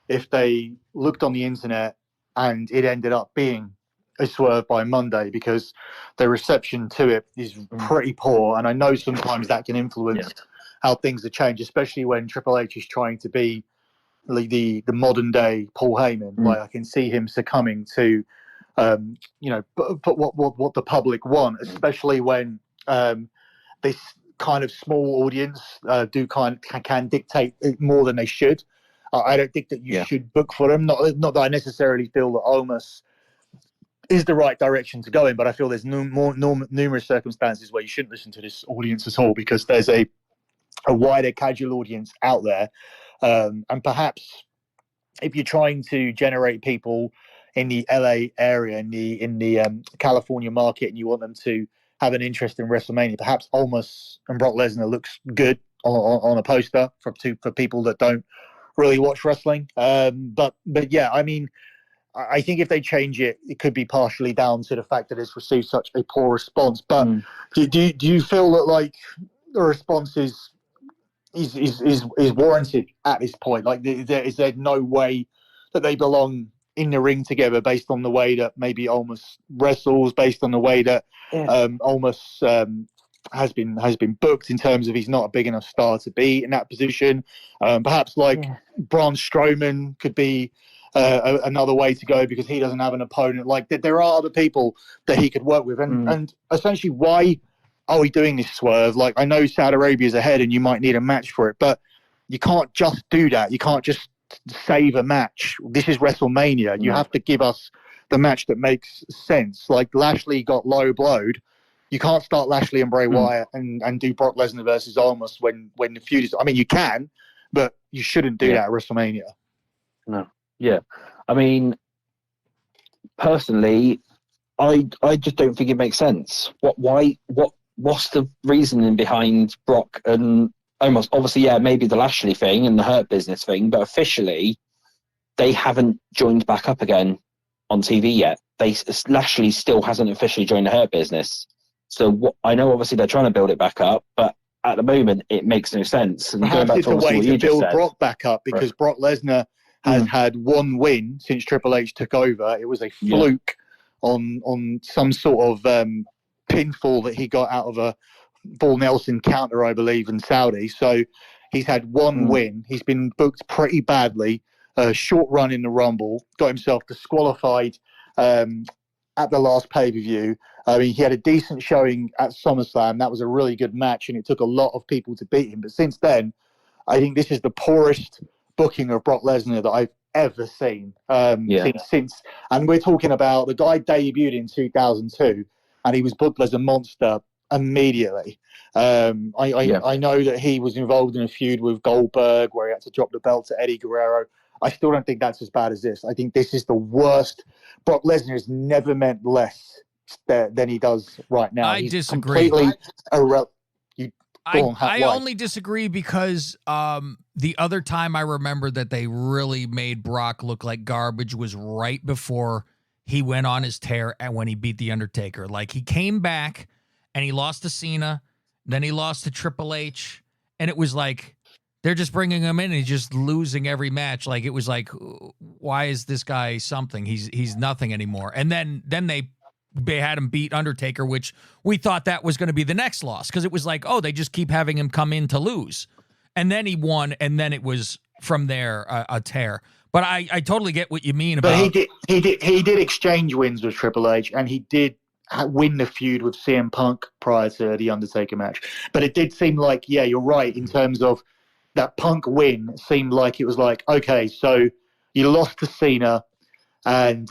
if they looked on the internet and it ended up being a swerve by Monday because the reception to it is pretty poor. And I know sometimes that can influence how things are changed, especially when Triple H is trying to be the modern day Paul Heyman. Like I can see him succumbing to, put what the public want, especially when this kind of small audience can dictate it more than they should. I don't think that you should book for them. Not that I necessarily feel that Omos is the right direction to go in, but I feel there's numerous circumstances where you shouldn't listen to this audience at all because there's a wider casual audience out there, and perhaps if you're trying to generate people in the LA area, in the California market, and you want them to have an interest in WrestleMania, perhaps Omos and Brock Lesnar looks good on a poster for people that don't really watch wrestling. But yeah, I mean, I think if they change it, it could be partially down to the fact that it's received such a poor response. But do you feel that like the response is warranted at this point? Like, is there no way that they belong in the ring together based on the way that maybe Omos wrestles, based on the way that Omos has been booked in terms of he's not a big enough star to be in that position. Perhaps Braun Strowman could be another way to go because he doesn't have an opponent. Like there are other people that he could work with, and essentially, why are we doing this, Swerve? Like, I know Saudi Arabia's ahead, and you might need a match for it, but you can't just do that. You can't just save a match. This is WrestleMania. You have to give us the match that makes sense. Like Lashley got low blowed. You can't start Lashley and Bray Wyatt and do Brock Lesnar versus Almas when the feud is. I mean, you can, but you shouldn't do that at WrestleMania. No. Yeah. I mean, personally, I just don't think it makes sense. What's the reasoning behind Brock and Almost? Obviously, maybe the Lashley thing and the Hurt Business thing, but officially, they haven't joined back up again on TV yet. Lashley still hasn't officially joined the Hurt Business. So I know obviously they're trying to build it back up, but at the moment it makes no sense. And perhaps it's a way to build Brock back up because Brock Lesnar has had one win since Triple H took over. It was a fluke on some sort of pinfall that he got out of a Paul Nelson counter, I believe, in Saudi. So he's had one win. He's been booked pretty badly. Short run in the Rumble, got himself disqualified at the last pay-per-view. I mean, he had a decent showing at SummerSlam. That was a really good match, and it took a lot of people to beat him. But since then, I think this is the poorest booking of Brock Lesnar that I've ever seen. Since, and we're talking about the guy debuted in 2002, and he was booked as a monster immediately. I know that he was involved in a feud with Goldberg where he had to drop the belt to Eddie Guerrero. I still don't think that's as bad as this. I think this is the worst. Brock Lesnar has never meant less than he does right now. I He's disagree. Completely I only disagree because the other time I remember that they really made Brock look like garbage was right before he went on his tear and when he beat The Undertaker. Like, he came back and he lost to Cena, then he lost to Triple H, and it was like, they're just bringing him in and he's just losing every match. Like, it was like, why is this guy something? He's nothing anymore. And then they had him beat Undertaker, which we thought that was going to be the next loss because it was like, oh, they just keep having him come in to lose. And then he won, and then it was from there a tear. But I totally get what you mean about. But he did exchange wins with Triple H, and he did win the feud with CM Punk prior to the Undertaker match. But it did seem like, you're right in terms of that Punk win. Seemed like it was like, okay, so you lost to Cena, and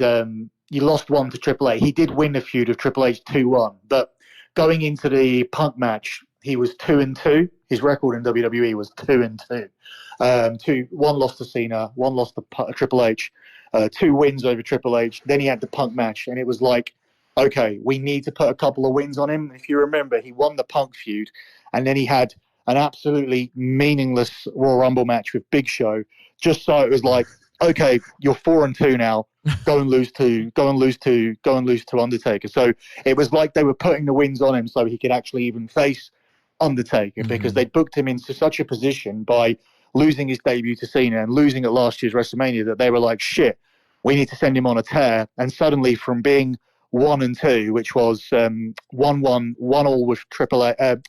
you lost one to Triple H. He did win the feud of Triple H 2-1, but going into the Punk match, he was 2-2. His record in WWE was 2-2. One loss to Cena, one loss to Triple H, 2 wins over Triple H. Then he had the Punk match, and it was like, okay, we need to put a couple of wins on him. If you remember, he won the Punk feud, and then he had an absolutely meaningless Royal Rumble match with Big Show, just so it was like, okay, you're 4-2 now. Go and lose to Undertaker. So it was like they were putting the wins on him so he could actually even face Undertaker because they booked him into such a position by losing his debut to Cena and losing at last year's WrestleMania that they were like, shit, we need to send him on a tear. And suddenly from being 1-2, which was 1-1, 1-1 with Triple H.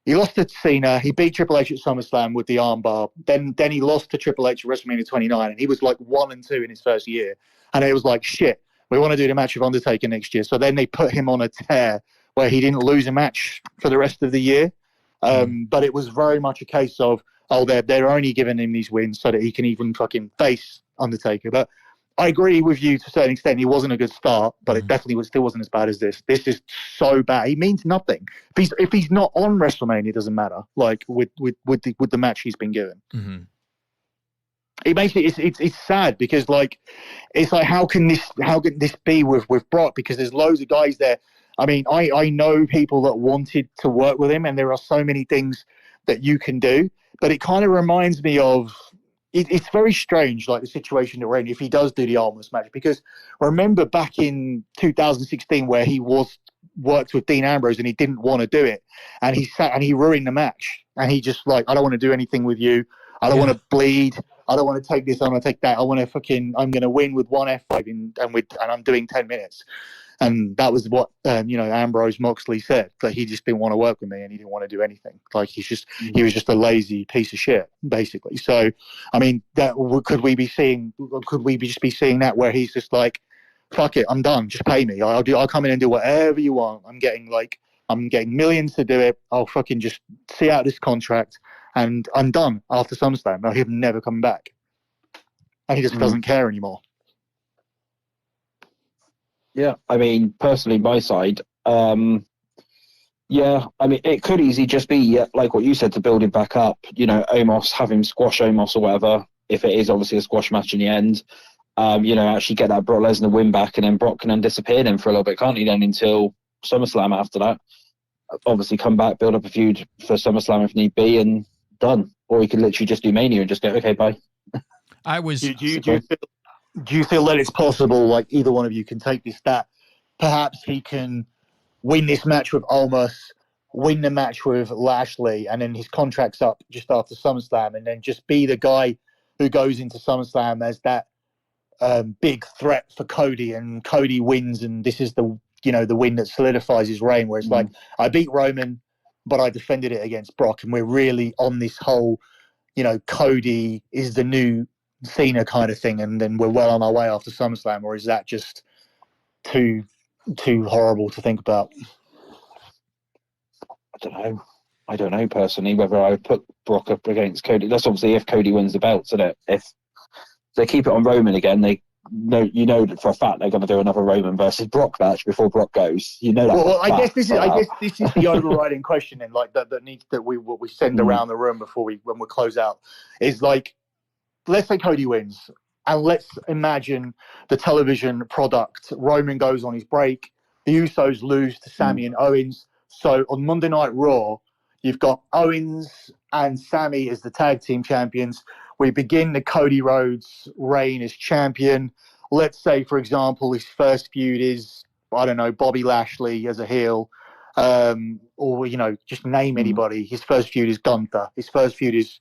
He lost to Cena. He beat Triple H at SummerSlam with the armbar. Then he lost to Triple H at WrestleMania 29, and he was like 1-2 in his first year. And it was like, shit, we want to do the match with Undertaker next year. So then they put him on a tear where he didn't lose a match for the rest of the year. But it was very much a case of, they're only giving him these wins so that he can even fucking face Undertaker. But I agree with you to a certain extent. He wasn't a good start, but it definitely still wasn't as bad as this. This is so bad. He means nothing. If he's not on WrestleMania, it doesn't matter. Like with the match he's been given. It makes it's sad because it's like how can this be with Brock, because there's loads of guys there. I mean, I know people that wanted to work with him, and there are so many things that you can do, but it kind of reminds me of. It's very strange, like the situation that we're in, if he does do the Almas match, because remember back in 2016 where he worked with Dean Ambrose and he didn't want to do it, and he sat and he ruined the match, and he just like, I don't want to do anything with you, I don't want to bleed, I don't want to take this, I want to take that, I'm going to win with one F5 and I'm doing 10 minutes. And that was what Ambrose Moxley said, that he just didn't want to work with me and he didn't want to do anything. Like he was just a lazy piece of shit, basically. So, I mean, could we just be seeing that where he's just like, fuck it, I'm done. Just pay me. I'll come in and do whatever you want. I'm getting millions to do it. I'll fucking just see out this contract and I'm done after SummerSlam. Now he'll never come back. And he just doesn't care anymore. Yeah, I mean, personally, my side, I mean, it could easily just be like what you said, to build it back up. Omos, have him squash Omos or whatever. If it is obviously a squash match in the end, actually get that Brock Lesnar win back, and then Brock can then disappear then for a little bit, can't he? Then until SummerSlam after that, obviously come back, build up a feud for SummerSlam if need be, and done. Or he could literally just do Mania and just go, okay, bye. Do you feel that it's possible, like either one of you can take this, that perhaps he can win this match with Omos, win the match with Lashley, and then his contract's up just after SummerSlam, and then just be the guy who goes into SummerSlam as that big threat for Cody, and Cody wins, and this is the win that solidifies his reign, where it's like, I beat Roman, but I defended it against Brock, and we're really on this whole, Cody is the new Cena kind of thing, and then we're well on our way after SummerSlam, or is that just too horrible to think about? I don't know personally whether I would put Brock up against Cody. That's obviously if Cody wins the belt, isn't it? If they keep it on Roman again, they know for a fact they're going to do another Roman versus Brock match before Brock goes. That. Well, I guess this is the overriding question, and like that needs that we send around the room when we close out is like, let's say Cody wins, and let's imagine the television product. Roman goes on his break. The Usos lose to Sami and Owens. So on Monday Night Raw, you've got Owens and Sami as the tag team champions. We begin the Cody Rhodes reign as champion. Let's say, for example, his first feud is, I don't know, Bobby Lashley as a heel. Or, just name anybody. His first feud is Gunther. His first feud is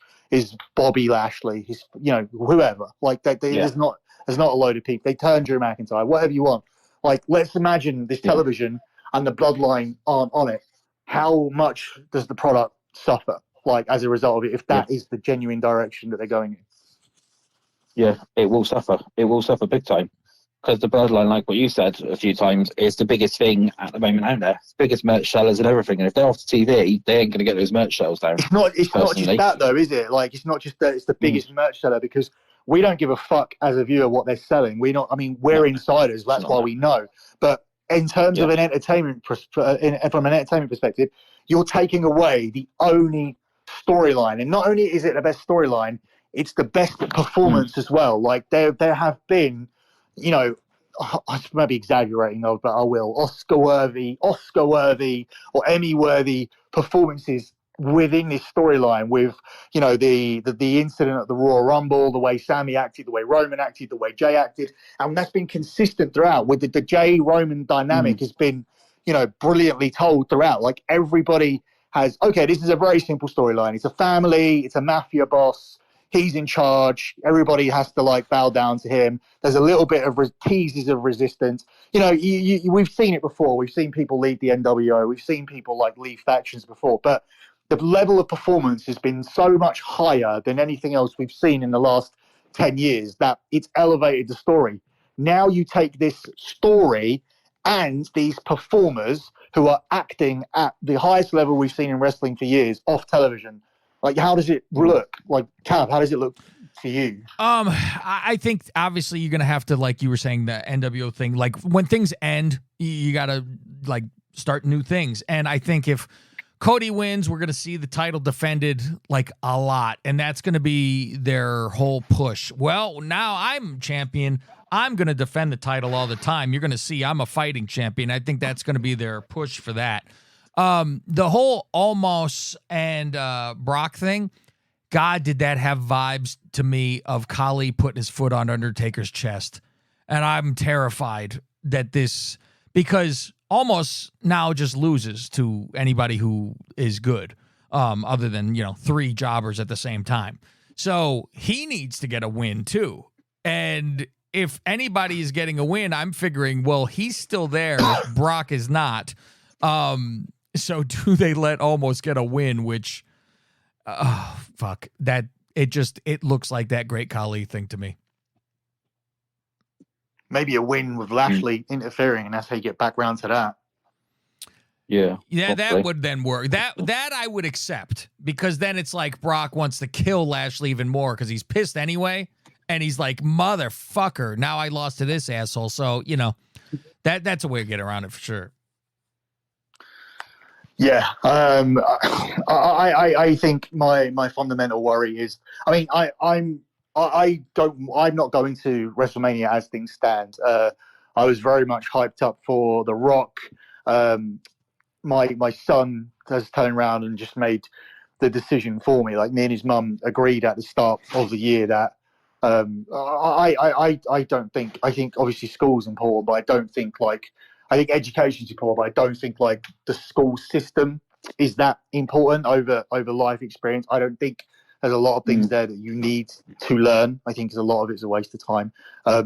Bobby Lashley. His, whoever. Like, there's not a load of people. They turn Drew McIntyre, whatever you want. Like, let's imagine this television and the bloodline aren't on it. How much does the product suffer, like, as a result of it, if that is the genuine direction that they're going in? Yeah, it will suffer. It will suffer big time. Because the bloodline, like what you said a few times, is the biggest thing at the moment out there. It's the biggest merch sellers and everything. And if they're off the TV, they ain't going to get those merch sales down. It's not just that, though, is it? Like, it's not just that it's the biggest merch seller, because we don't give a fuck as a viewer what they're selling. We're insiders. That's why we know. But in terms of an entertainment, from an entertainment perspective, you're taking away the only storyline. And not only is it the best storyline, it's the best performance as well. Like, there have been, I may be exaggerating though, but I will, Oscar-worthy or Emmy-worthy performances within this storyline, with the incident at the Royal Rumble, the way Sami acted, the way Roman acted, the way Jay acted, and that's been consistent throughout. With the Jay Roman dynamic has been brilliantly told throughout. Like, everybody has, okay, this is a very simple storyline. It's a family, it's a mafia boss. He's in charge. Everybody has to bow down to him. There's a little bit of teases of resistance. We've seen it before. We've seen people leave the NWO. We've seen people leave factions before. But the level of performance has been so much higher than anything else we've seen in the last 10 years that it's elevated the story. Now you take this story and these performers who are acting at the highest level we've seen in wrestling for years off television. Like, how does it look? Like, Cav, how does it look to you? I think obviously you're gonna have to, like you were saying, the NWO thing. Like, when things end, you gotta start new things. And I think if Cody wins, we're gonna see the title defended a lot, and that's gonna be their whole push. Well, now I'm champion. I'm gonna defend the title all the time. You're gonna see I'm a fighting champion. I think that's gonna be their push for that. The whole Omos and Brock thing, God, did that have vibes to me of Khali putting his foot on Undertaker's chest. And I'm terrified that because Omos now just loses to anybody who is good, other than, 3 jobbers at the same time. So he needs to get a win too. And if anybody is getting a win, I'm figuring, well, he's still there. Brock is not. So do they let Almost get a win, which, fuck, that it looks like that Great Khali thing to me. Maybe a win with Lashley interfering, and that's how you get back round to that. Yeah, that would then work. That I would accept, because then it's like Brock wants to kill Lashley even more because he's pissed anyway, and he's like, motherfucker, now I lost to this asshole. So that's a way to get around it for sure. Yeah, I think my fundamental worry is, I mean, I'm not going to WrestleMania as things stand. I was very much hyped up for The Rock. My son has turned around and just made the decision for me. Like, me and his mum agreed at the start of the year that I don't think, I think obviously school's important, but I don't think I think education's important, but I don't think the school system is that important over life experience. I don't think there's a lot of things there that you need to learn. I think a lot of it's a waste of time.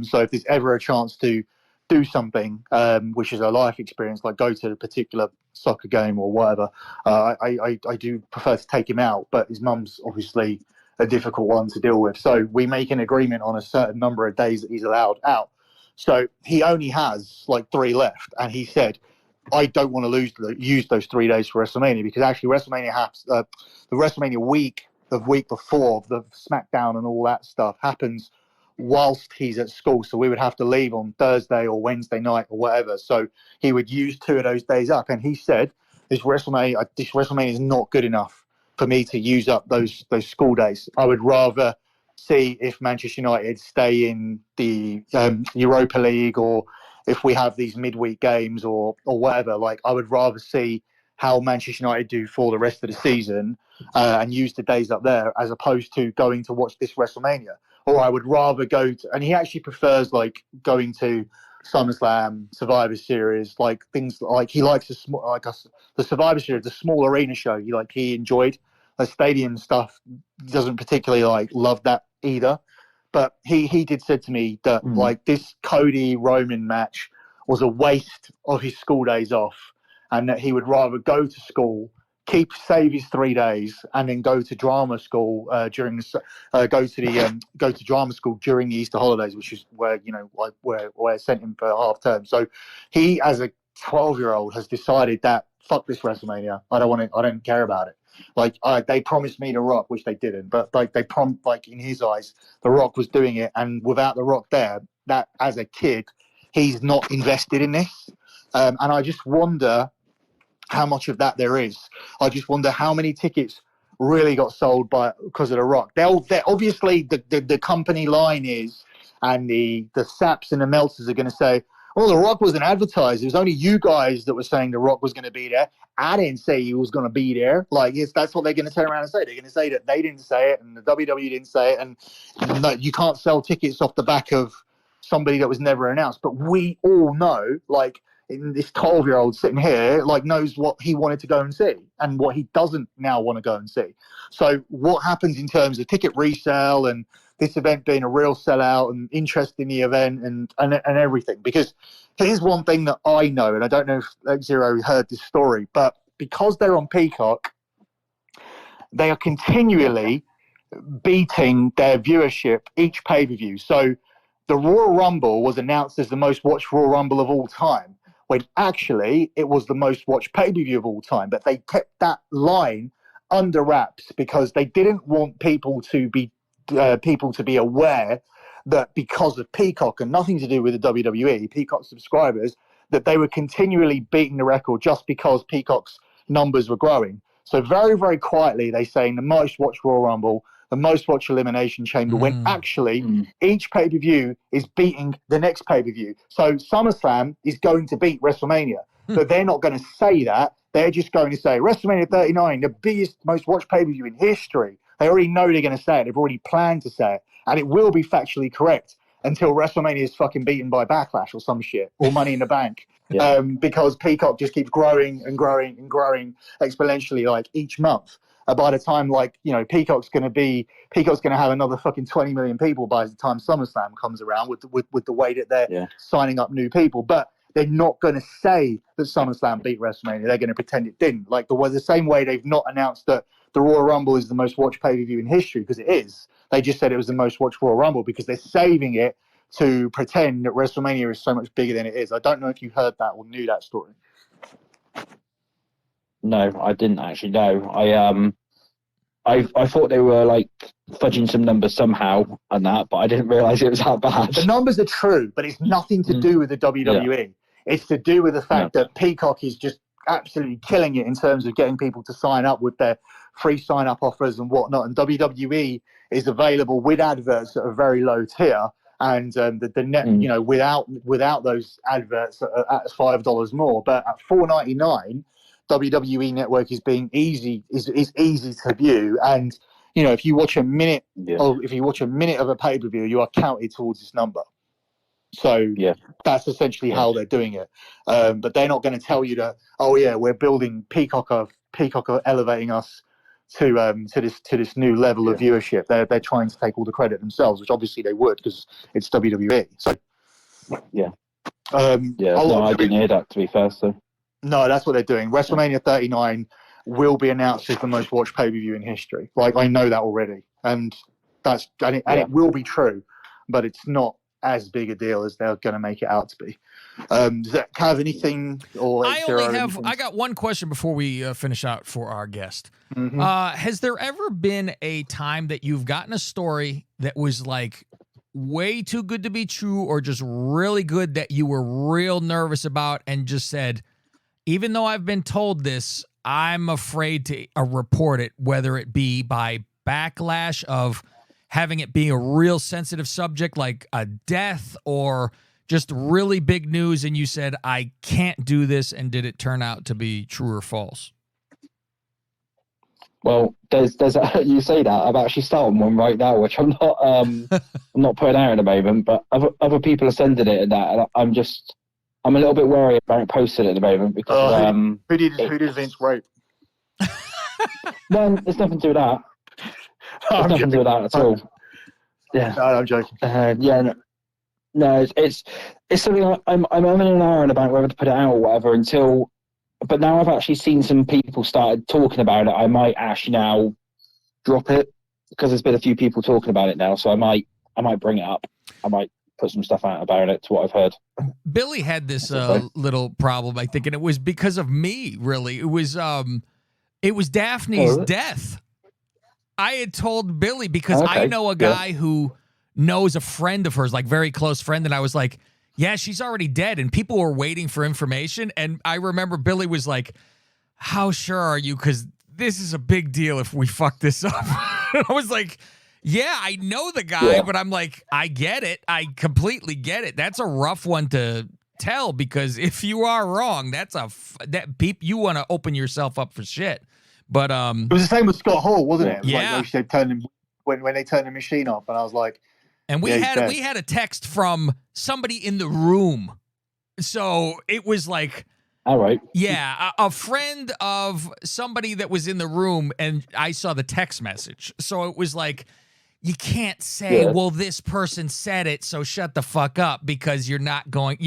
So if there's ever a chance to do something which is a life experience, like go to a particular soccer game or whatever, I do prefer to take him out. But his mum's obviously a difficult one to deal with. So we make an agreement on a certain number of days that he's allowed out. So he only has 3 left, and he said, I don't want to use those 3 days for WrestleMania, because actually WrestleMania happens, the WrestleMania week, the week before, the SmackDown and all that stuff happens whilst he's at school. So we would have to leave on Thursday or Wednesday night or whatever. So he would use 2 of those days up, and he said, this WrestleMania is not good enough for me to use up those school days. I would rather see if Manchester United stay in the Europa League, or if we have these midweek games or whatever. I would rather see how Manchester United do for the rest of the season and use the days up there, as opposed to going to watch this WrestleMania. Or I would rather go to, and he actually prefers going to SummerSlam, Survivor Series, things he likes the Survivor Series, the small arena show. He enjoyed. The stadium stuff, doesn't particularly love that either. But he did said to me that this Cody Roman match was a waste of his school days off, and that he would rather go to school, save his 3 days, and then go to drama school during drama school during the Easter holidays, which is where where I sent him for half term. So he, as a 12-year-old, has decided that fuck this WrestleMania. I don't care about it. They promised me The Rock, which they didn't, but in his eyes, The Rock was doing it, and without The Rock there, that as a kid, he's not invested in this. And I just wonder how much of that there is. I just wonder how many tickets really got sold because of The Rock. They're obviously the company line is, and the Saps and the Meltzers are going to say, well, The Rock wasn't advertised. It was only you guys that were saying The Rock was going to be there. I didn't say he was going to be there. That's what they're going to turn around and say. They're going to say that they didn't say it, and the WWE didn't say it, and no, you can't sell tickets off the back of somebody that was never announced. But we all know, this 12-year-old sitting here, knows what he wanted to go and see and what he doesn't now want to go and see. So what happens in terms of ticket resale and this event being a real sellout and interest in the event and everything? Because here's one thing that I know, and I don't know if Xero heard this story, but because they're on Peacock, they are continually beating their viewership each pay-per-view. So the Royal Rumble was announced as the most watched Royal Rumble of all time, when actually it was the most watched pay-per-view of all time. But they kept that line under wraps because they didn't want people to be aware that because of Peacock and nothing to do with the WWE, Peacock subscribers, that they were continually beating the record just because Peacock's numbers were growing. So very, very quietly, they saying the most watched Royal Rumble, the most watched Elimination Chamber, when actually each pay-per-view is beating the next pay-per-view. So SummerSlam is going to beat WrestleMania, but they're not going to say that. They're just going to say WrestleMania 39, the biggest, most watched pay-per-view in history. They already know they're going to say it. They've already planned to say it. And it will be factually correct until WrestleMania is fucking beaten by Backlash or some shit, or Money in the Bank. Because Peacock just keeps growing and growing and growing exponentially each month. by the time, like, you know, Peacock's going to have another fucking 20 million people by the time SummerSlam comes around with the way that they're signing up new people. But they're not going to say that SummerSlam beat WrestleMania. They're going to pretend it didn't. Like the same way they've not announced that the Royal Rumble is the most watched pay-per-view in history, because it is. They just said it was the most watched Royal Rumble because they're saving it to pretend that WrestleMania is so much bigger than it is. I don't know if you heard that or knew that story. No, I didn't actually know. I thought they were like fudging some numbers somehow and that, but I didn't realise it was that bad. The numbers are true, but it's nothing to do with the WWE. Yeah. It's to do with the fact that Peacock is just absolutely killing it in terms of getting people to sign up with their free sign-up offers and whatnot. And WWE is available with adverts at a very low tier. And the net, you know, without those adverts at $5 more, but at $4.99, WWE Network is easy to view. And you know, if you watch a minute, of a pay-per-view, you are counted towards this number. So that's essentially how they're doing it. But they're not going to tell you that, oh yeah, we're building Peacock are elevating us to this new level of viewership. They're trying to take all the credit themselves, which obviously they would because it's WWE. So I didn't hear that, to be fair. So no, that's what they're doing. WrestleMania 39 will be announced as the most watched pay-per-view in history. Like, I know that already, and it will be true, but it's not as big a deal as they're going to make it out to be. Does that have anything? Or I got one question before we finish out for our guest. Mm-hmm. Has there ever been a time that you've gotten a story that was like way too good to be true, or just really good that you were real nervous about and just said, even though I've been told this, I'm afraid to report it, whether it be by backlash of having it be a real sensitive subject like a death, or just really big news, and you said, I can't do this, and did it turn out to be true or false? Well, there's you say that, I'm actually starting one right now, which I'm not I'm not putting out at the moment, but other people are sending it and that, and I'm a little bit worried about posting it at the moment because who did Vince rape? No, there's nothing to do with that. There's nothing to do with that at all. Yeah, no, I'm joking. No, it's something I'm in an iron about whether to put it out or whatever until. But now I've actually seen some people started talking about it. I might actually now drop it because there's been a few people talking about it now. So I might bring it up. I might put some stuff out about it to what I've heard. Billy had this little problem, I think, and it was because of me. Really, it was Daphne's death. I had told Billy because I know a guy who knows a friend of hers, like very close friend, and I was like, yeah, she's already dead, and people were waiting for information, and I remember Billy was like, how sure are you? Because this is a big deal if we fuck this up. I was like, yeah, I know the guy, but I'm like, I get it. I completely get it. That's a rough one to tell, because if you are wrong, you want to open yourself up for shit. But it was the same with Scott Hall, wasn't it? Yeah. Like they turned him when they turned the machine off, and I was like, and we had a text from somebody in the room, so it was like, all right, yeah, a friend of somebody that was in the room, and I saw the text message, so it was like, you can't say, well, this person said it, so shut the fuck up, because you're not going,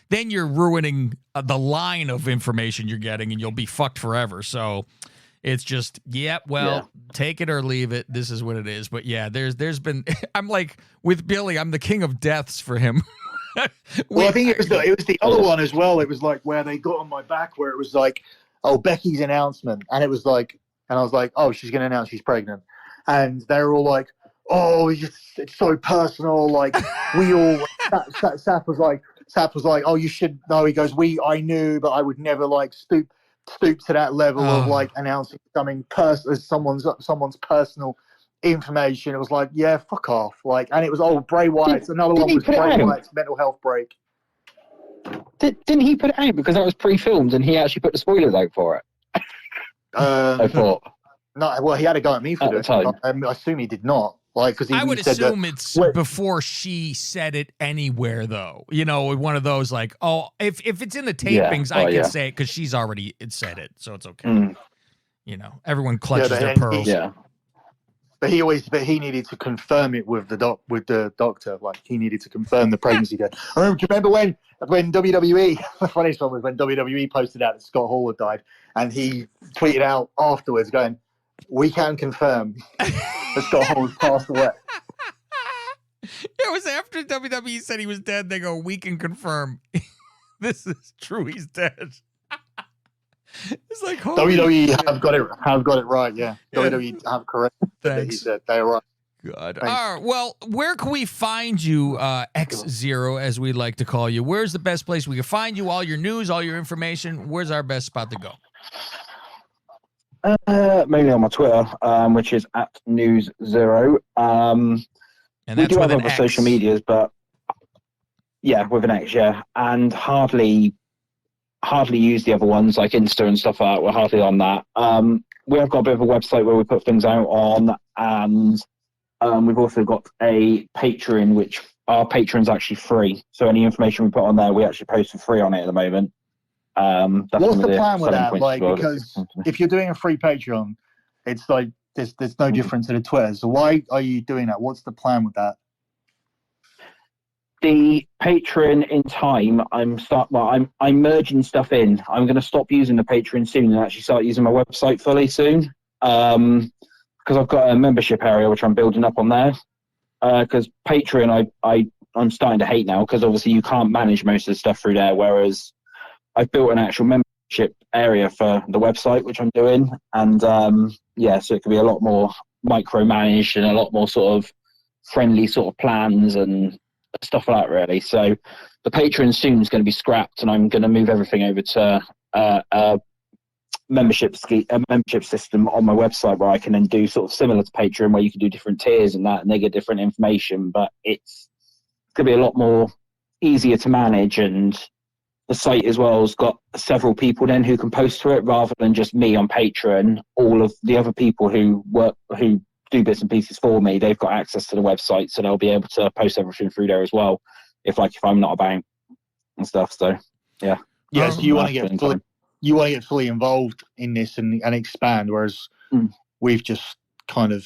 then you're ruining the line of information you're getting, and you'll be fucked forever. So it's just, take it or leave it. This is what it is. But yeah, there's been, I'm like, with Billy, I'm the king of deaths for him. Well, I think it was the other one as well. It was like where they got on my back, where it was like, oh, Becky's announcement. And it was like, and I was like, oh, she's going to announce she's pregnant. And they were all like, oh, it's so personal. Like, we all, Sap was like, oh, you should know. He goes, I knew, but I would never like stoop to that level of like announcing something as someone's personal information. It was like, yeah, fuck off. Like, and it was Bray Wyatt's. Another one was Bray Wyatt's mental health break. Didn't he put it out because that was pre-filmed and he actually put the spoilers out for it? I thought. No, well, he had a go at me for it. I assume he did not. Like, because I would assume it's before she said it anywhere, though. One of those like, oh, if it's in the tapings, I can say it because she's already said it, so it's okay. everyone clutches their but pearls. But he needed to confirm it with the doctor. Like, he needed to confirm the pregnancy. Do you remember when WWE? The funniest one was when WWE posted out that Scott Hall had died, and he tweeted out afterwards, going, "We can confirm that Scott Hall has passed away." It was after WWE said he was dead. They go, "We can confirm this is true. He's dead." It's like, WWE have got it right. Yeah, WWE have corrected that he said they are right. God. All right. Well, where can we find you, Xero, as we like to call you? Where's the best place we can find you? All your news, all your information. Where's our best spot to go? Mainly on my Twitter, which is @NewsZero. And we do have other social medias, but with an X, and hardly use the other ones like Insta and stuff like that. We're hardly on that. We have got a bit of a website where we put things out on, and we've also got a Patreon, which our Patreon's actually free. So any information we put on there, we actually post for free on it at the moment. What's the plan with that? Like, because if you're doing a free Patreon, it's like there's no difference to the Twitter. So why are you doing that? What's the plan with that? The Patreon in time, I'm merging stuff in. I'm going to stop using the Patreon soon and actually start using my website fully soon. Because I've got a membership area which I'm building up on there. Because Patreon, I'm starting to hate now, because obviously you can't manage most of the stuff through there. Whereas I've built an actual membership area for the website, which I'm doing, and so it can be a lot more micromanaged and a lot more sort of friendly sort of plans and stuff like that, really. So the Patreon soon is going to be scrapped, and I'm going to move everything over to a membership system on my website, where I can then do sort of similar to Patreon, where you can do different tiers and that, and they get different information. But it's going to be a lot more easier to manage, and the site as well has got several people then who can post to it, rather than just me on Patreon. All of the other people who do bits and pieces for me, they've got access to the website, so they'll be able to post everything through there as well, if I'm not about and stuff. So so you want to get fully involved in this and expand, whereas we've just kind of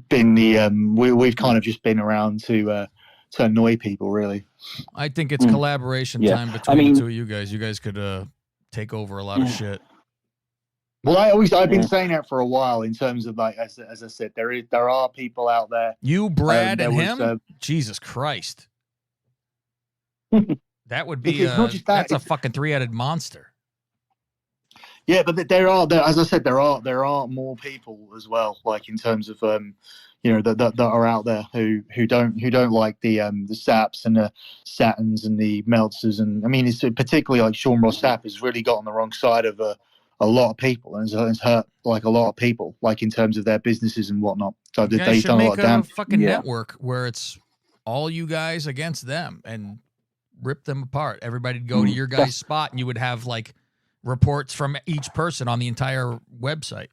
been we've kind of just been around to annoy people, really. I think it's collaboration time between the two of you guys. You guys could take over a lot of shit. Well, I've been saying that for a while, in terms of, like, as I said, there are people out there. You, Brad, and him? Jesus Christ. That would be that's a fucking three-headed monster. Yeah, but there are, as I said, there are more people as well, like, in terms of that are out there who don't like the Saps and the Saturns and the Meltzers, and I mean, it's particularly like Sean Ross Sapp has really got on the wrong side of a lot of people, and it's hurt like a lot of people, like, in terms of their businesses and whatnot. So you guys should make a fucking network where it's all you guys against them and rip them apart. Everybody'd go to your guys' spot, and you would have like reports from each person on the entire website.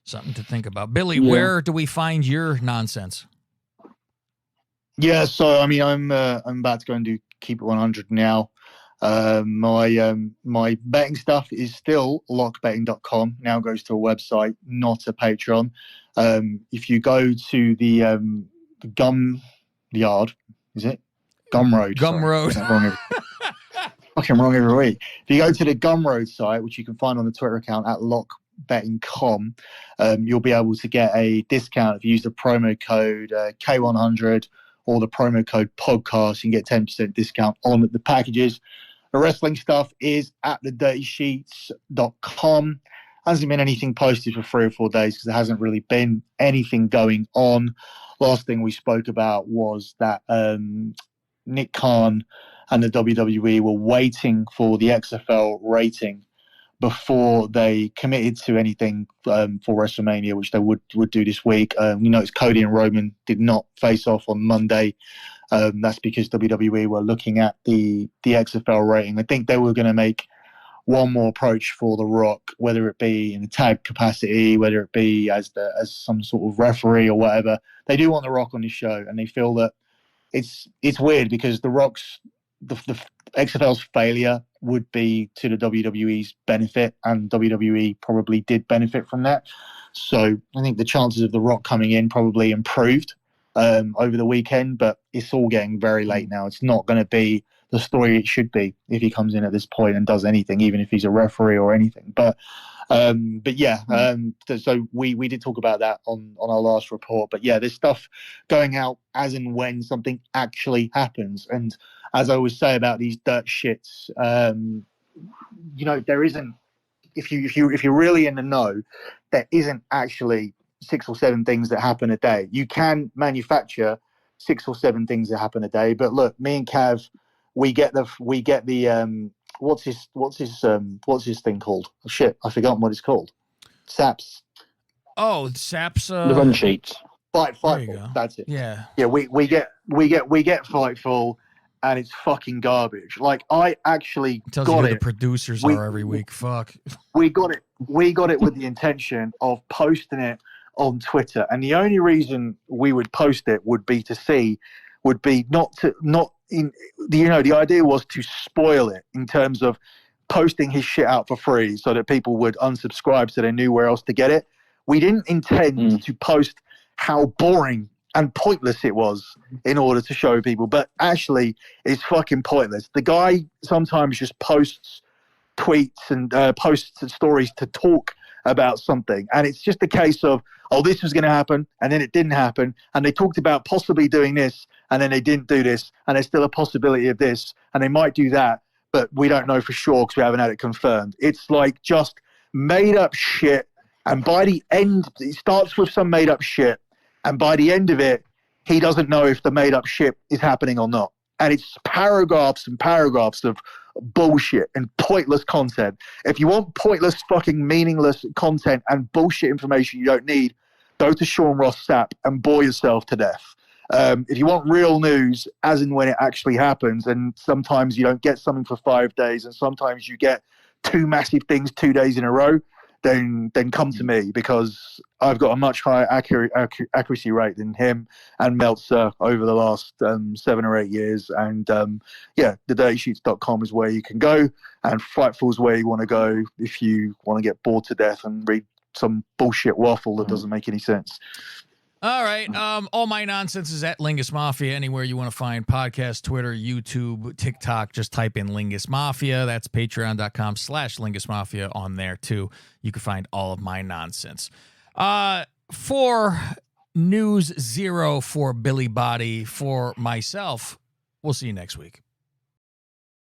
Something to think about. Billy, where do we find your nonsense? Yeah, so I mean, I'm about to go and do Keep It 100 now. My betting stuff is still lockbetting.com. Now goes to a website, not a Patreon. If you go to the Gum Yard, is it? Gumroad. Gumroad. Fucking wrong every week. If you go to the Gumroad site, which you can find on the Twitter account @lockbetting.com, you'll be able to get a discount if you use the promo code K100 or the promo code podcast. You can get 10% discount on the packages. The wrestling stuff is at thedirtysheets.com. Hasn't been anything posted for 3 or 4 days because there hasn't really been anything going on. Last thing we spoke about was that Nick Khan and the WWE were waiting for the XFL rating before they committed to anything for WrestleMania, which they would do this week. It's Cody and Roman did not face off on Monday. That's because WWE were looking at the XFL rating. I think they were going to make one more approach for The Rock, whether it be in the tag capacity, whether it be as some sort of referee or whatever. They do want The Rock on the show, and they feel that it's weird because The Rock's the XFL's failure would be to the WWE's benefit, and WWE probably did benefit from that. So I think the chances of The Rock coming in probably improved over the weekend, but it's all getting very late now. It's not going to be the story it should be if he comes in at this point and does anything, even if he's a referee or anything. But yeah, so we did talk about that on our last report. But yeah, there's stuff going out as and when something actually happens. And as I always say about these dirt shits, you know, there isn't, if you're really in the know, there isn't actually 6 or 7 things that happen a day. You can manufacture 6 or 7 things that happen a day. But look, me and Cav, we get the what's his thing called? Oh, shit, I've forgotten what it's called. Saps. Oh, Saps. The run sheets. Fightful. That's it. Yeah. Yeah, we get Fightful, and it's fucking garbage. Like, I actually It tells got you who it. the producers are every week. Fuck. We got it with the intention of posting it on Twitter, and the only reason we would post it would be the idea was to spoil it in terms of posting his shit out for free so that people would unsubscribe so they knew where else to get it. We didn't intend to post how boring and pointless it was in order to show people, but actually it's fucking pointless. The guy sometimes just posts tweets and posts and stories to talk about something, and it's just a case of, oh, this was going to happen, and then it didn't happen, and they talked about possibly doing this, and then they didn't do this, and there's still a possibility of this, and they might do that, but we don't know for sure because we haven't had it confirmed. It's like just made up shit, and by the end, it starts with some made up shit, and by the end of it, he doesn't know if the made up shit is happening or not. And it's paragraphs and paragraphs of bullshit and pointless content. If you want pointless, fucking meaningless content and bullshit information you don't need, go to Sean Ross Sapp and bore yourself to death. If you want real news, as in when it actually happens, and sometimes you don't get something for 5 days, and sometimes you get 2 massive things 2 days in a row, then come to me, because I've got a much higher accuracy rate than him and Meltzer over the last 7 or 8 years. And yeah, thedirtysheets.com is where you can go, and Fightful is where you want to go if you want to get bored to death and read some bullshit waffle that doesn't make any sense. All right. All my nonsense is at Lingus Mafia. Anywhere you want to find podcasts, Twitter, YouTube, TikTok, just type in Lingus Mafia. That's patreon.com/Lingus Mafia on there too. You can find all of my nonsense. For News Xero, for Billy Body, for myself, we'll see you next week.